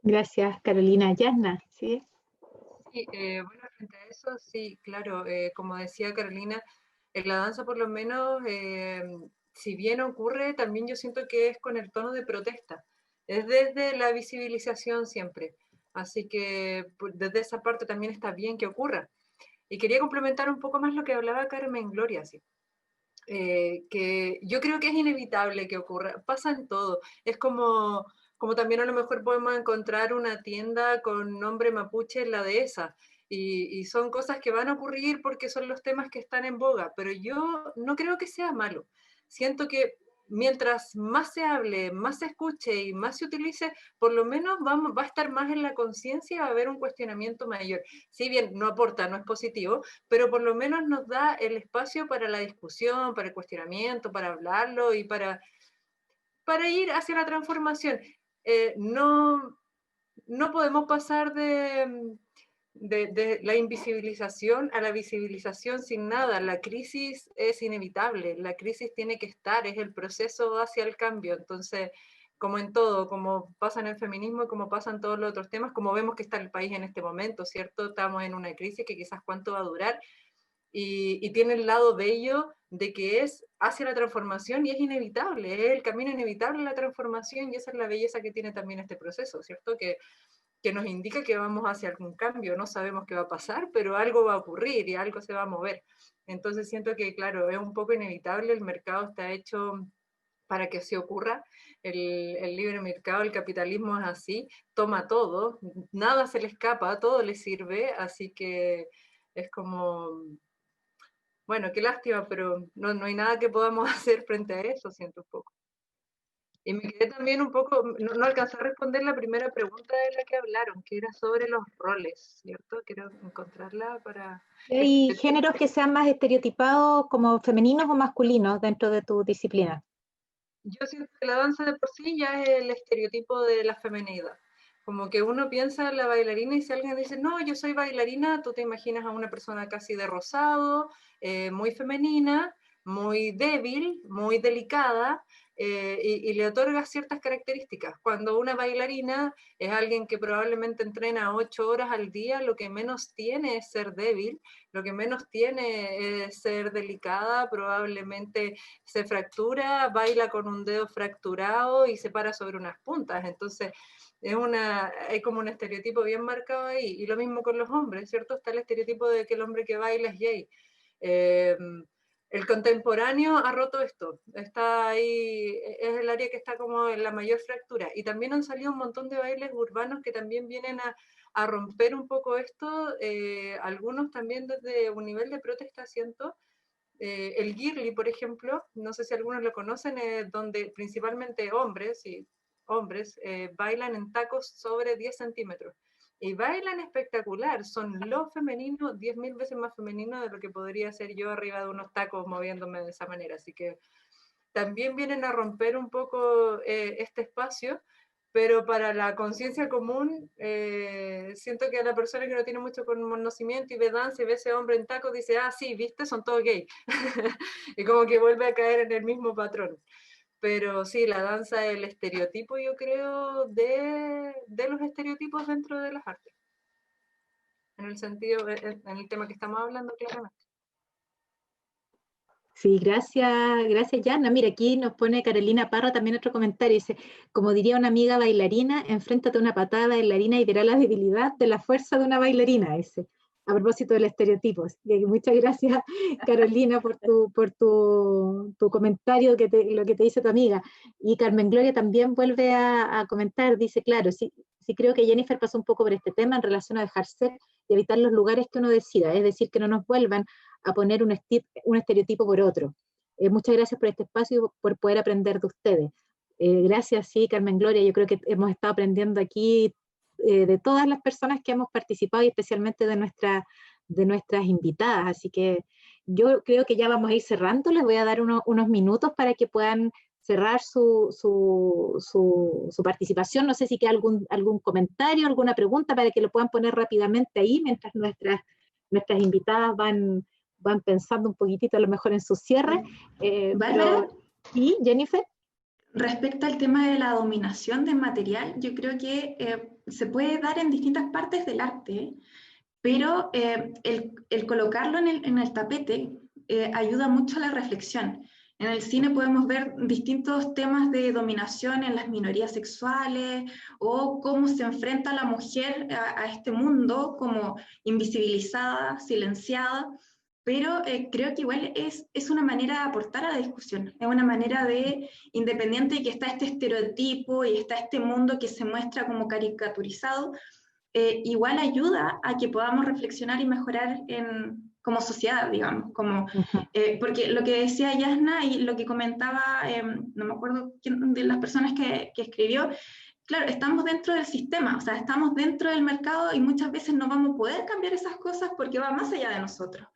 Gracias, Carolina. Yasna, ¿sí? Sí, bueno, frente a eso, sí, claro, como decía Carolina, en la danza por lo menos, si bien ocurre, también yo siento que es con el tono de protesta, es desde la visibilización siempre, así que desde esa parte también está bien que ocurra. Y quería complementar un poco más lo que hablaba Carmen Gloria, sí. Que yo creo que es inevitable que ocurra, pasa en todo, es como también a lo mejor podemos encontrar una tienda con nombre mapuche en la dehesa, y son cosas que van a ocurrir porque son los temas que están en boga, pero yo no creo que sea malo, siento que mientras más se hable, más se escuche y más se utilice, por lo menos va a estar más en la conciencia y va a haber un cuestionamiento mayor. Si bien no aporta, no es positivo, pero por lo menos nos da el espacio para la discusión, para el cuestionamiento, para hablarlo y para ir hacia la transformación. No podemos pasar de la invisibilización a la visibilización sin nada. La crisis es inevitable, la crisis tiene que estar, es el proceso hacia el cambio. Entonces, como en todo, como pasa en el feminismo, como pasa en todos los otros temas, como vemos que está el país en este momento, ¿cierto? Estamos en una crisis que quizás cuánto va a durar, y tiene el lado bello de que es hacia la transformación y es inevitable, es el camino inevitable a la transformación, y esa es la belleza que tiene también este proceso, ¿cierto? Que nos indica que vamos hacia algún cambio, no sabemos qué va a pasar, pero algo va a ocurrir y algo se va a mover. Entonces siento que, claro, es un poco inevitable, el mercado está hecho para que se ocurra, el libre mercado, el capitalismo es así, toma todo, nada se le escapa, todo le sirve, así que es como, bueno, qué lástima, pero no hay nada que podamos hacer frente a eso, siento un poco. Y me quedé también un poco, no alcancé a responder la primera pregunta de la que hablaron, que era sobre los roles, ¿cierto? Quiero encontrarla para... ¿Hay géneros que sean más estereotipados como femeninos o masculinos dentro de tu disciplina? Yo siento que la danza de por sí ya es el estereotipo de la femenidad. Como que uno piensa en la bailarina y si alguien dice, no, yo soy bailarina, tú te imaginas a una persona casi de rosado, muy femenina, muy débil, muy delicada, y le otorga ciertas características. Cuando una bailarina es alguien que probablemente entrena 8 horas al día, lo que menos tiene es ser débil, lo que menos tiene es ser delicada, probablemente se fractura, baila con un dedo fracturado y se para sobre unas puntas. Entonces, hay como un estereotipo bien marcado ahí. Y lo mismo con los hombres, ¿cierto? Está el estereotipo de que el hombre que baila es gay. El contemporáneo ha roto esto, está ahí, es el área que está como en la mayor fractura, y también han salido un montón de bailes urbanos que también vienen a romper un poco esto, algunos también desde un nivel de protesta, siento. El girly, por ejemplo, no sé si algunos lo conocen, donde principalmente hombres bailan en tacos sobre 10 centímetros. Y bailan espectacular, son lo femenino, 10.000 veces más femenino de lo que podría ser yo arriba de unos tacos moviéndome de esa manera. Así que también vienen a romper un poco este espacio, pero para la conciencia común, siento que a la persona que no tiene mucho conocimiento y ve danza y ve ese hombre en tacos, dice, ah, sí, viste, son todos gay. Y como que vuelve a caer en el mismo patrón. Pero sí, la danza es el estereotipo, yo creo, de los estereotipos dentro de las artes. En el sentido, en el tema que estamos hablando, claramente. Sí, gracias, Yana. Mira, aquí nos pone Carolina Parra también otro comentario. Dice, como diría una amiga bailarina, enfréntate a una patada bailarina y verá la debilidad de la fuerza de una bailarina. Dice, a propósito del estereotipo. Muchas gracias, Carolina, por tu comentario, lo que te dice tu amiga. Y Carmen Gloria también vuelve a comentar. Dice, claro, sí creo que Jennifer pasó un poco por este tema en relación a dejar ser y evitar los lugares que uno decida. Es decir, que no nos vuelvan a poner un estereotipo por otro. Muchas gracias por este espacio y por poder aprender de ustedes. Gracias, sí, Carmen Gloria, yo creo que hemos estado aprendiendo aquí de todas las personas que hemos participado y especialmente de nuestras invitadas, así que yo creo que ya vamos a ir cerrando, les voy a dar unos minutos para que puedan cerrar su participación. No sé si queda algún comentario, alguna pregunta para que lo puedan poner rápidamente ahí mientras nuestras invitadas van pensando un poquitito a lo mejor en su cierre. Bárbara, ¿y Jennifer? Respecto al tema de la dominación del material, yo creo que se puede dar en distintas partes del arte, pero el colocarlo en el tapete ayuda mucho a la reflexión. En el cine podemos ver distintos temas de dominación en las minorías sexuales o cómo se enfrenta la mujer a este mundo como invisibilizada, silenciada, pero creo que igual es una manera de aportar a la discusión, es una manera de, independiente de que está este estereotipo y está este mundo que se muestra como caricaturizado, igual ayuda a que podamos reflexionar y mejorar como sociedad, digamos, porque lo que decía Yasna y lo que comentaba, no me acuerdo quién de las personas que escribió, claro, estamos dentro del sistema, o sea, estamos dentro del mercado y muchas veces no vamos a poder cambiar esas cosas porque va más allá de nosotros,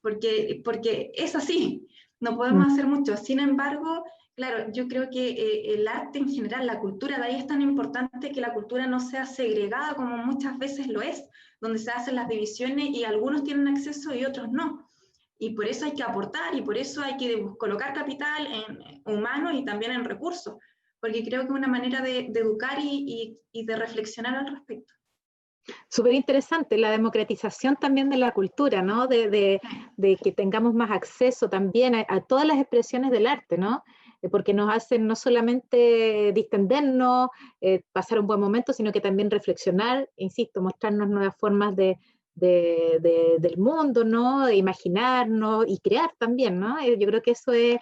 porque es así, no podemos hacer mucho. Sin embargo, claro, yo creo que el arte en general, la cultura, de ahí es tan importante que la cultura no sea segregada como muchas veces lo es, donde se hacen las divisiones y algunos tienen acceso y otros no. Y por eso hay que aportar y por eso hay que colocar capital en humano y también en recursos, porque creo que es una manera de educar y de reflexionar al respecto. Súper interesante, la democratización también de la cultura, ¿no? De que tengamos más acceso también a todas las expresiones del arte, ¿no? Porque nos hacen no solamente distendernos, pasar un buen momento, sino que también reflexionar, insisto, mostrarnos nuevas formas del mundo, ¿no? De imaginarnos y crear también, ¿no? Yo creo que eso es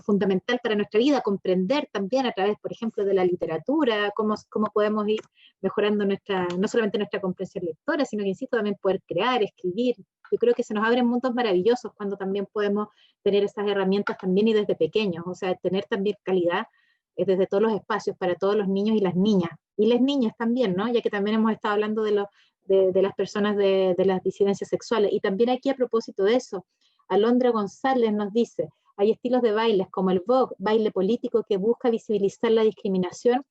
fundamental para nuestra vida, comprender también a través, por ejemplo, de la literatura, cómo podemos ir mejorando no solamente nuestra comprensión lectora, sino que, insisto, también poder crear, escribir. Yo creo que se nos abren mundos maravillosos cuando también podemos tener esas herramientas también y desde pequeños, o sea, tener también calidad desde todos los espacios para todos los niños y las niñas también, ¿no? Ya que también hemos estado hablando de las personas de las disidencias sexuales. Y también aquí a propósito de eso, Alondra González nos dice, hay estilos de bailes como el Vogue, baile político que busca visibilizar la discriminación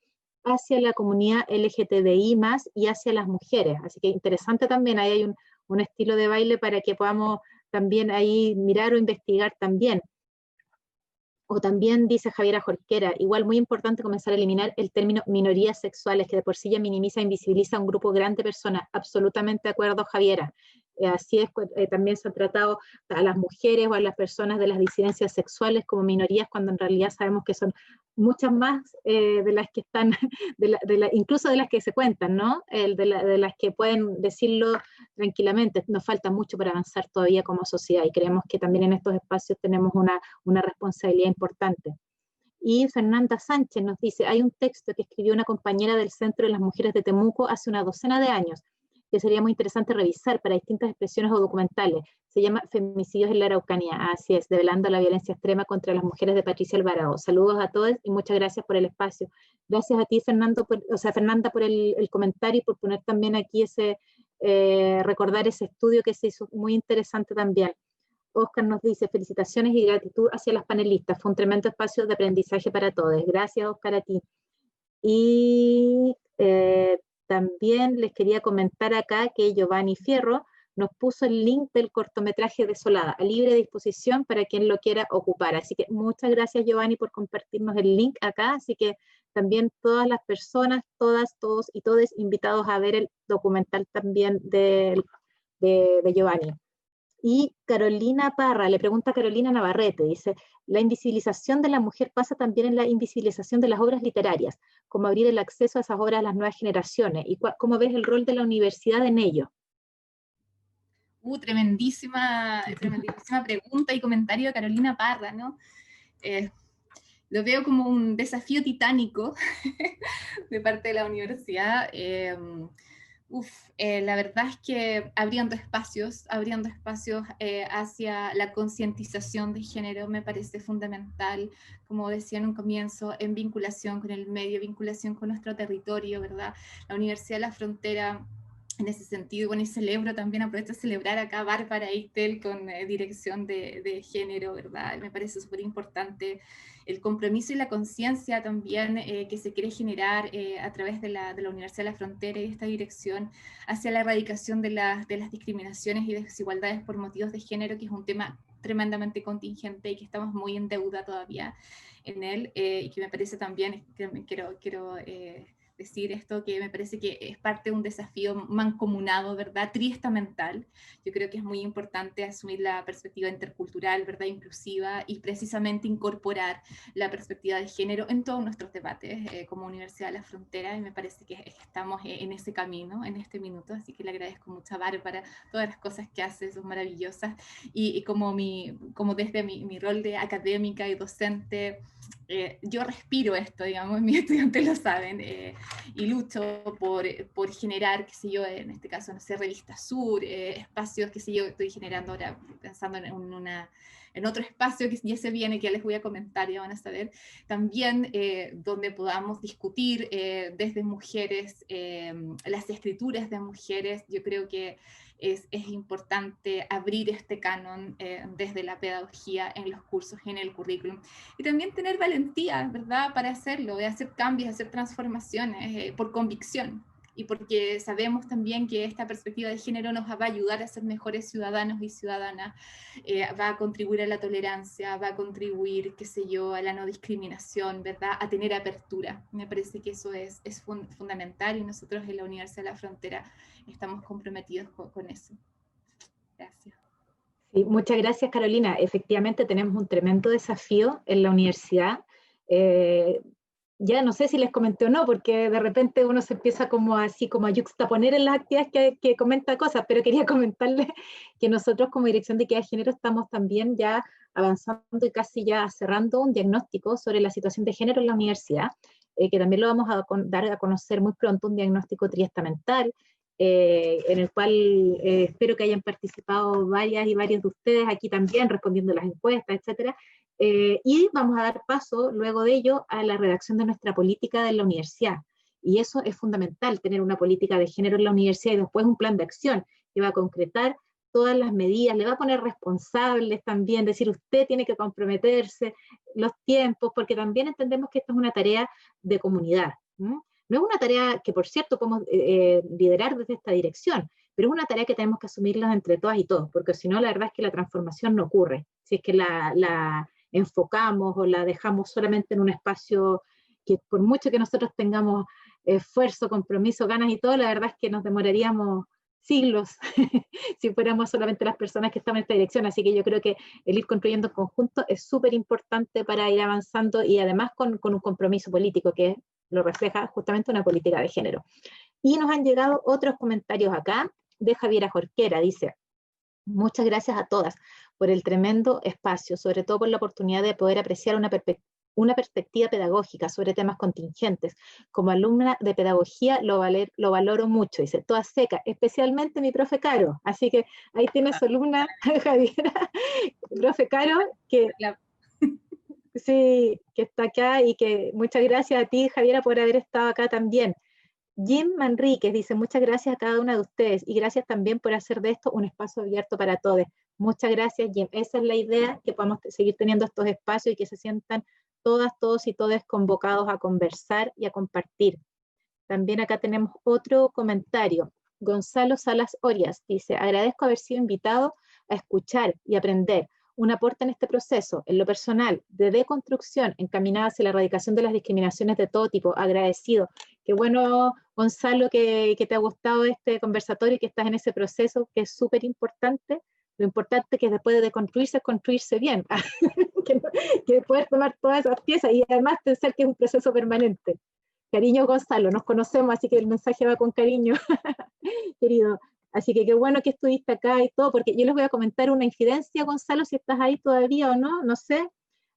hacia la comunidad LGTBI+, y hacia las mujeres. Así que interesante también, ahí hay un estilo de baile para que podamos también ahí mirar o investigar también. O también dice Javiera Jorquera, igual muy importante comenzar a eliminar el término minorías sexuales, que de por sí ya minimiza e invisibiliza a un grupo grande de personas. Absolutamente de acuerdo, Javiera. Así es, también se ha tratado a las mujeres o a las personas de las disidencias sexuales como minorías, cuando en realidad sabemos que son muchas más de las que están, incluso de las que se cuentan, ¿no? De las que pueden decirlo tranquilamente. Nos falta mucho para avanzar todavía como sociedad y creemos que también en estos espacios tenemos una responsabilidad importante. Y Fernanda Sánchez nos dice, hay un texto que escribió una compañera del Centro de las Mujeres de Temuco hace una docena de años, que sería muy interesante revisar para distintas expresiones o documentales. Se llama Femicidios en la Araucanía, así es, develando la violencia extrema contra las mujeres, de Patricia Alvarado. Saludos a todos y muchas gracias por el espacio. Gracias a ti, Fernanda, por el comentario y por poner también aquí recordar ese estudio que se hizo muy interesante también. Oscar nos dice, felicitaciones y gratitud hacia las panelistas. Fue un tremendo espacio de aprendizaje para todos. Gracias, Oscar, a ti. Y también les quería comentar acá que Giovanni Fierro nos puso el link del cortometraje Desolada, a libre disposición para quien lo quiera ocupar. Así que muchas gracias, Giovanni, por compartirnos el link acá. Así que también todas las personas, todos y todes invitados a ver el documental también de Giovanni. Y Carolina Parra, le pregunta a Carolina Navarrete, dice, la invisibilización de la mujer pasa también en la invisibilización de las obras literarias, como abrir el acceso a esas obras a las nuevas generaciones, y cómo ves el rol de la universidad en ello. Tremendísima pregunta y comentario de Carolina Parra, ¿no? Lo veo como un desafío titánico de parte de la universidad. La verdad es que abriendo espacios hacia la concientización de género me parece fundamental, como decía en un comienzo, en vinculación con el medio, vinculación con nuestro territorio, ¿verdad? La Universidad de la Frontera, en ese sentido, bueno, y celebro también, aprovecho de celebrar acá a Bárbara Eitel con dirección de género, ¿verdad? Me parece súper importante el compromiso y la conciencia también que se quiere generar a través de la Universidad de la Frontera y esta dirección hacia la erradicación de las discriminaciones y desigualdades por motivos de género, que es un tema tremendamente contingente y que estamos muy en deuda todavía en él, y que me parece también, quiero decir esto, que me parece que es parte de un desafío mancomunado, ¿verdad? Triestamental. Yo creo que es muy importante asumir la perspectiva intercultural, ¿verdad? Inclusiva, y precisamente incorporar la perspectiva de género en todos nuestros debates como Universidad de la Frontera, y me parece que estamos en ese camino, en este minuto, así que le agradezco mucho a Bárbara, todas las cosas que hace son maravillosas, y como desde mi rol de académica y docente, yo respiro esto, digamos, mis estudiantes lo saben, y lucho por generar, qué sé yo, en este caso, no sé, Revista Sur, espacios, qué sé yo, estoy generando ahora, pensando en otro espacio que ya se viene, que ya les voy a comentar, ya van a saber, también donde podamos discutir desde mujeres, las escrituras de mujeres. Yo creo que es importante abrir este canon desde la pedagogía en los cursos, en el currículum, y también tener valentía, ¿verdad?, para hacerlo, de hacer cambios, hacer transformaciones por convicción. y porque sabemos también que esta perspectiva de género nos va a ayudar a ser mejores ciudadanos y ciudadanas, va a contribuir a la tolerancia, va a contribuir, qué sé yo, a la no discriminación, ¿verdad? A tener apertura. Me parece que eso es fundamental, y nosotros en la Universidad de la Frontera estamos comprometidos con eso. Gracias. Sí, muchas gracias, Carolina. Efectivamente tenemos un tremendo desafío en la universidad. Ya no sé si les comenté o no, porque de repente uno se empieza como así como a yuxtaponer en las actividades que comenta cosas, pero quería comentarles que nosotros como Dirección de Equidad de Género estamos también ya avanzando y casi ya cerrando un diagnóstico sobre la situación de género en la universidad, que también lo vamos a dar a conocer muy pronto, un diagnóstico triestamental, en el cual espero que hayan participado varias y varios de ustedes aquí también, respondiendo las encuestas, etcétera. Y vamos a dar paso luego de ello a la redacción de nuestra política de la universidad. Y eso es fundamental, tener una política de género en la universidad y después un plan de acción que va a concretar todas las medidas, le va a poner responsables también, decir usted tiene que comprometerse, los tiempos, porque también entendemos que esto es una tarea de comunidad. No es una tarea que, por cierto, podemos liderar desde esta dirección, pero es una tarea que tenemos que asumirla entre todas y todos, porque si no, la verdad es que la transformación no ocurre. Si es que la enfocamos o la dejamos solamente en un espacio que por mucho que nosotros tengamos esfuerzo, compromiso, ganas y todo, la verdad es que nos demoraríamos siglos si fuéramos solamente las personas que estamos en esta dirección. Así que yo creo que el ir construyendo en conjunto es súper importante para ir avanzando, y además con un compromiso político que lo refleja justamente una política de género. Y nos han llegado otros comentarios acá de Javiera Jorquera. Dice: muchas gracias a todas por el tremendo espacio, sobre todo por la oportunidad de poder apreciar una perspectiva pedagógica sobre temas contingentes. Como alumna de pedagogía lo valoro mucho, dice, toda seca, especialmente mi profe Caro. Así que ahí tiene su alumna, Javiera, profe Caro, que sí, que está acá, y que muchas gracias a ti, Javiera, por haber estado acá también. Jim Manríquez dice: muchas gracias a cada una de ustedes, y gracias también por hacer de esto un espacio abierto para todos. Muchas gracias, Jim. Esa es la idea, que podamos seguir teniendo estos espacios y que se sientan todas, todos y todas convocados a conversar y a compartir. También acá tenemos otro comentario. Gonzalo Salas Orias dice: agradezco haber sido invitado a escuchar y aprender. Un aporte en este proceso, en lo personal, de deconstrucción encaminada hacia la erradicación de las discriminaciones de todo tipo. Agradecido. Qué bueno, Gonzalo, que te ha gustado este conversatorio y que estás en ese proceso, que es súper importante. Lo importante que después de deconstruirse es construirse bien, que poder tomar todas esas piezas y además pensar que es un proceso permanente. Cariño, Gonzalo, nos conocemos, así que el mensaje va con cariño, querido. Así que qué bueno que estuviste acá y todo, porque yo les voy a comentar una infidencia, Gonzalo, si estás ahí todavía o no, no sé.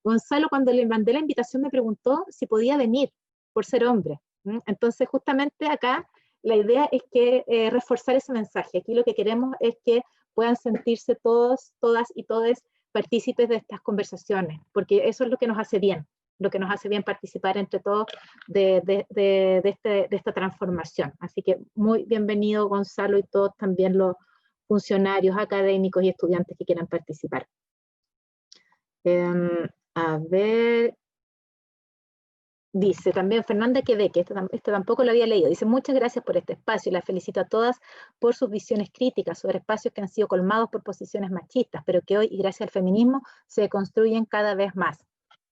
Gonzalo, cuando le mandé la invitación, me preguntó si podía venir por ser hombre. Entonces, justamente acá, la idea es que reforzar ese mensaje. Aquí lo que queremos es que puedan sentirse todos, todas y todes partícipes de estas conversaciones, porque eso es lo que nos hace bien participar entre todos de esta transformación. Así que muy bienvenido, Gonzalo, y todos también los funcionarios académicos y estudiantes que quieran participar. A ver, dice también Fernanda Quedeque, este tampoco lo había leído, dice: muchas gracias por este espacio y las felicito a todas por sus visiones críticas sobre espacios que han sido colmados por posiciones machistas, pero que hoy, y gracias al feminismo, se construyen cada vez más.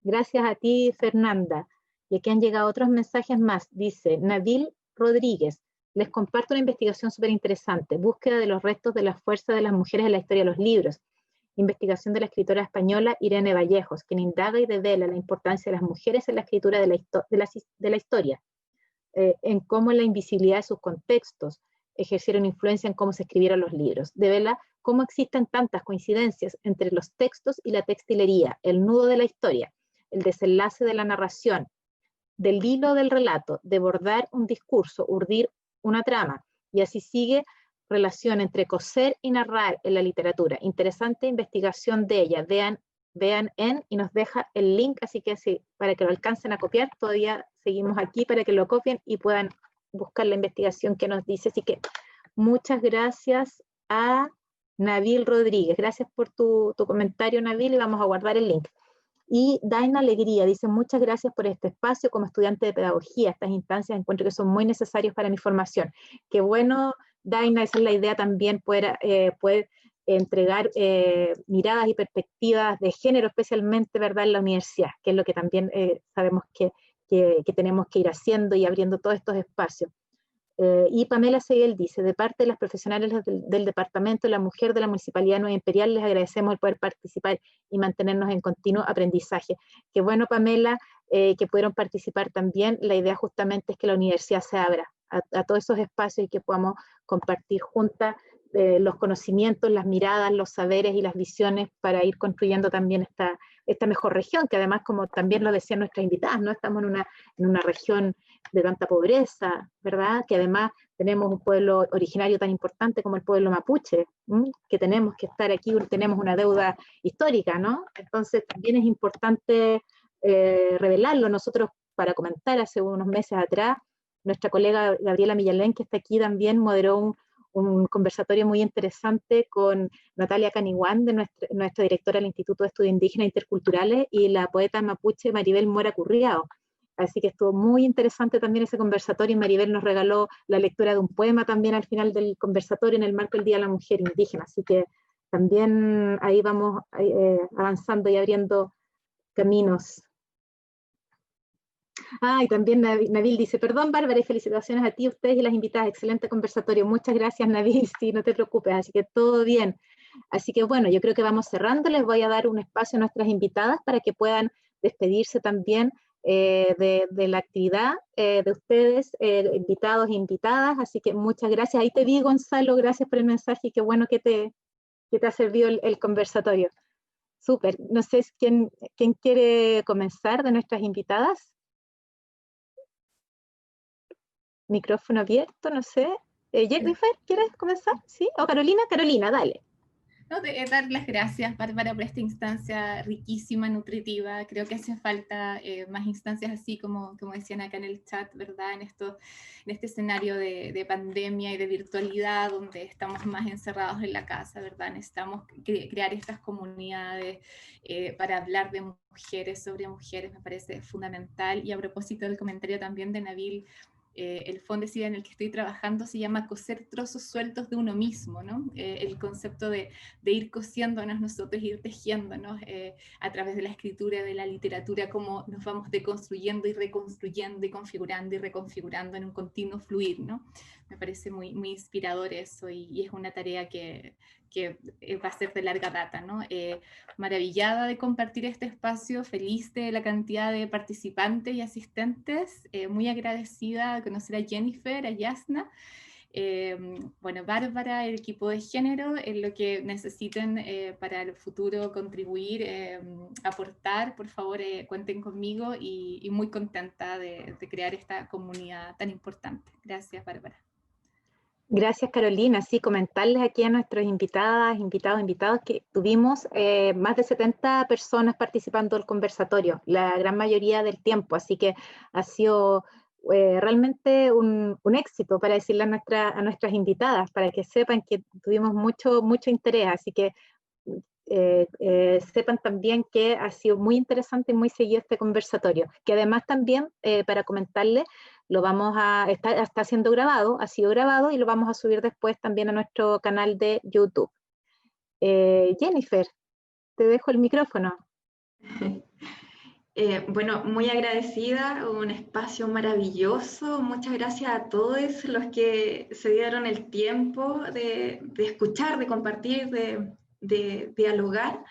Gracias a ti, Fernanda. Y aquí han llegado otros mensajes más. Dice Nabil Rodríguez: les comparto una investigación súper interesante, búsqueda de los restos de la fuerza de las mujeres en la historia de los libros. Investigación de la escritora española Irene Vallejos, quien indaga y devela la importancia de las mujeres en la escritura de la historia, en cómo la invisibilidad de sus contextos ejercieron influencia en cómo se escribieron los libros. Devela cómo existen tantas coincidencias entre los textos y la textilería, el nudo de la historia, el desenlace de la narración, del hilo del relato, de bordar un discurso, urdir una trama, y así sigue relación entre coser y narrar en la literatura. Interesante investigación de ella. Vean y nos deja el link, así que sí, para que lo alcancen a copiar, todavía seguimos aquí para que lo copien y puedan buscar la investigación que nos dice. Así que muchas gracias a Nabil Rodríguez. Gracias por tu comentario, Nabil, y vamos a guardar el link. Y Daina Alegría dice, muchas gracias por este espacio como estudiante de pedagogía. Estas instancias encuentro que son muy necesarias para mi formación. Qué bueno, Daina, esa es la idea también, poder entregar miradas y perspectivas de género, especialmente, ¿verdad?, en la universidad, que es lo que también sabemos que tenemos que ir haciendo y abriendo todos estos espacios. Y Pamela Seguel dice, de parte de las profesionales del Departamento de la Mujer de la Municipalidad de Nueva Imperial, les agradecemos el poder participar y mantenernos en continuo aprendizaje. Qué bueno, Pamela, que pudieron participar también. La idea justamente es que la universidad se abra a todos esos espacios y que podamos compartir juntas los conocimientos, las miradas, los saberes y las visiones para ir construyendo también esta mejor región, que además, como también lo decían nuestras invitadas, ¿no? Estamos en una región de tanta pobreza, ¿verdad? Que además tenemos un pueblo originario tan importante como el pueblo mapuche, que tenemos que estar aquí, tenemos una deuda histórica, ¿no? Entonces también es importante revelarlo. Nosotros, para comentar, hace unos meses atrás, nuestra colega Gabriela Millalén, que está aquí, también moderó un conversatorio muy interesante con Natalia Caniguán, de nuestra directora del Instituto de Estudios Indígenas Interculturales, y la poeta mapuche Maribel Mora Curriao. Así que estuvo muy interesante también ese conversatorio, y Maribel nos regaló la lectura de un poema también al final del conversatorio en el marco del Día de la Mujer Indígena. Así que también ahí vamos avanzando y abriendo caminos. Y también Nabil dice, perdón Bárbara, y felicitaciones a ti, ustedes y las invitadas, excelente conversatorio. Muchas gracias, Nabil, sí, no te preocupes, así que todo bien. Así que bueno, yo creo que vamos cerrando. Les voy a dar un espacio a nuestras invitadas para que puedan despedirse también de la actividad de ustedes, invitados e invitadas. Así que muchas gracias. Ahí te vi, Gonzalo, gracias por el mensaje y qué bueno que te ha servido el conversatorio. Súper. No sé quién quiere comenzar de nuestras invitadas. Micrófono abierto, no sé. Jennifer, ¿quieres comenzar? ¿Sí? ¿O Carolina? Carolina, dale. No, dar las gracias, Bárbara, por esta instancia riquísima, nutritiva. Creo que hace falta más instancias así, como decían acá en el chat, ¿verdad? En este escenario de pandemia y de virtualidad, donde estamos más encerrados en la casa, ¿verdad? Necesitamos crear estas comunidades para hablar de mujeres, sobre mujeres, me parece fundamental. Y a propósito del comentario también de Nabil, el Fondecida en el que estoy trabajando se llama coser trozos sueltos de uno mismo, ¿no? El concepto de ir cosiéndonos nosotros, ir tejiéndonos a través de la escritura, de la literatura, cómo nos vamos deconstruyendo y reconstruyendo y configurando y reconfigurando en un continuo fluir, ¿no? Me parece muy, muy inspirador eso y es una tarea que va a ser de larga data, ¿no? Maravillada de compartir este espacio, feliz de la cantidad de participantes y asistentes, muy agradecida de conocer a Jennifer, a Yasna, bueno, Bárbara, el equipo de género, en lo que necesiten para el futuro contribuir, aportar, por favor cuenten conmigo y muy contenta de crear esta comunidad tan importante. Gracias, Bárbara. Gracias, Carolina. Sí, comentarles aquí a nuestros invitados, que tuvimos más de 70 personas participando del conversatorio, la gran mayoría del tiempo, así que ha sido realmente un éxito, para decirle a nuestras invitadas, para que sepan que tuvimos mucho interés, así que sepan también que ha sido muy interesante y muy seguido este conversatorio, que además también, para comentarles, está siendo grabado, ha sido grabado y lo vamos a subir después también a nuestro canal de YouTube. Jennifer, te dejo el micrófono. Bueno, muy agradecida, un espacio maravilloso. Muchas gracias a todos los que se dieron el tiempo de escuchar, de compartir, de dialogar.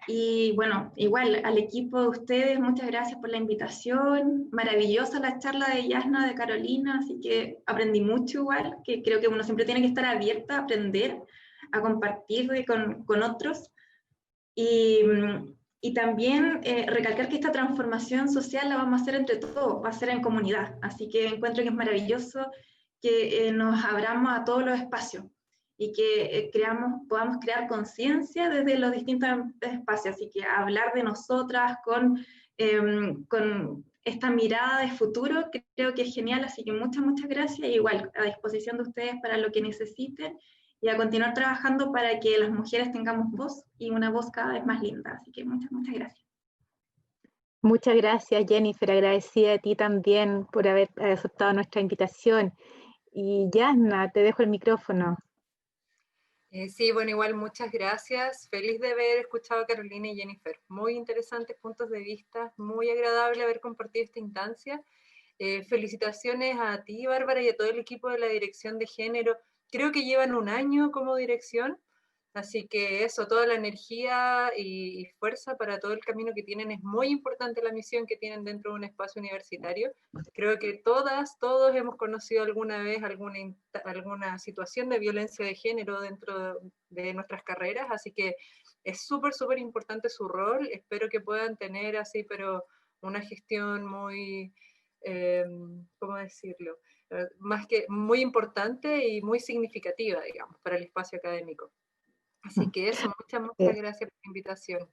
Y bueno, igual al equipo de ustedes, muchas gracias por la invitación. Maravillosa la charla de Yasna, de Carolina, así que aprendí mucho igual, que creo que uno siempre tiene que estar abierta a aprender, a compartir con otros. Y también recalcar que esta transformación social la vamos a hacer entre todos, va a ser en comunidad. Así que encuentro que es maravilloso que nos abramos a todos los espacios y que podamos crear conciencia desde los distintos espacios. Así que hablar de nosotras con esta mirada de futuro creo que es genial. Así que muchas gracias. Y igual a disposición de ustedes para lo que necesiten y a continuar trabajando para que las mujeres tengamos voz y una voz cada vez más linda. Así que muchas gracias. Muchas gracias, Jennifer, agradecida a ti también por haber aceptado nuestra invitación. Y Yasna, te dejo el micrófono. Sí, bueno, igual muchas gracias. Feliz de haber escuchado a Carolina y Jennifer. Muy interesantes puntos de vista, muy agradable haber compartido esta instancia. Felicitaciones a ti, Bárbara, y a todo el equipo de la Dirección de Género. Creo que llevan un año como dirección, así que eso, toda la energía y fuerza para todo el camino que tienen. Es muy importante la misión que tienen dentro de un espacio universitario. Creo que todos hemos conocido alguna vez alguna situación de violencia de género dentro de nuestras carreras, así que es súper, súper importante su rol. Espero que puedan tener así, pero una gestión muy, ¿cómo decirlo? Más que muy importante y muy significativa, digamos, para el espacio académico. Así que eso, muchas gracias por la invitación.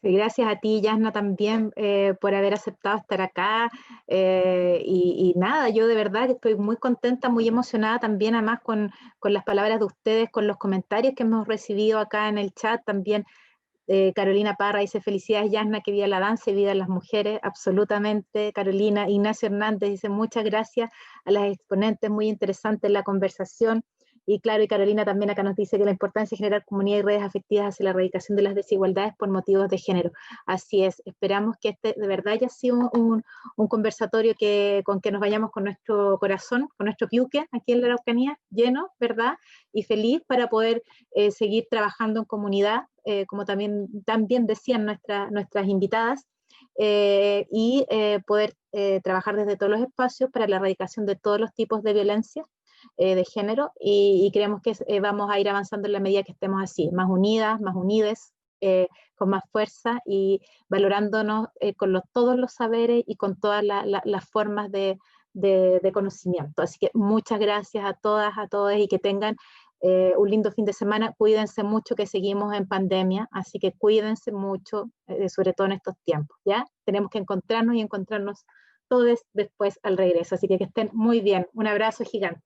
Gracias a ti, Yasna, también por haber aceptado estar acá. Y nada, yo de verdad que estoy muy contenta, muy emocionada también, además con las palabras de ustedes, con los comentarios que hemos recibido acá en el chat. También Carolina Parra dice: felicidades, Yasna, que viva la danza y viva las mujeres. Absolutamente, Carolina. Ignacio Hernández dice: muchas gracias a las exponentes, muy interesante la conversación. Y claro, y Carolina también acá nos dice que la importancia de generar comunidad y redes afectivas hacia la erradicación de las desigualdades por motivos de género. Así es, esperamos que este de verdad haya sido un conversatorio con que nos vayamos con nuestro corazón, con nuestro piuque aquí en la Araucanía, lleno, ¿verdad? Y feliz para poder seguir trabajando en comunidad, como también decían nuestras invitadas, y poder trabajar desde todos los espacios para la erradicación de todos los tipos de violencia de género, y creemos que vamos a ir avanzando en la medida que estemos así, más unidas, más unides, con más fuerza y valorándonos con todos los saberes y con todas las formas de conocimiento. Así que muchas gracias a todas, a todos, y que tengan un lindo fin de semana. Cuídense mucho, que seguimos en pandemia, así que cuídense mucho, sobre todo en estos tiempos, ¿ya? Tenemos que encontrarnos todos después al regreso, así que estén muy bien. Un abrazo gigante.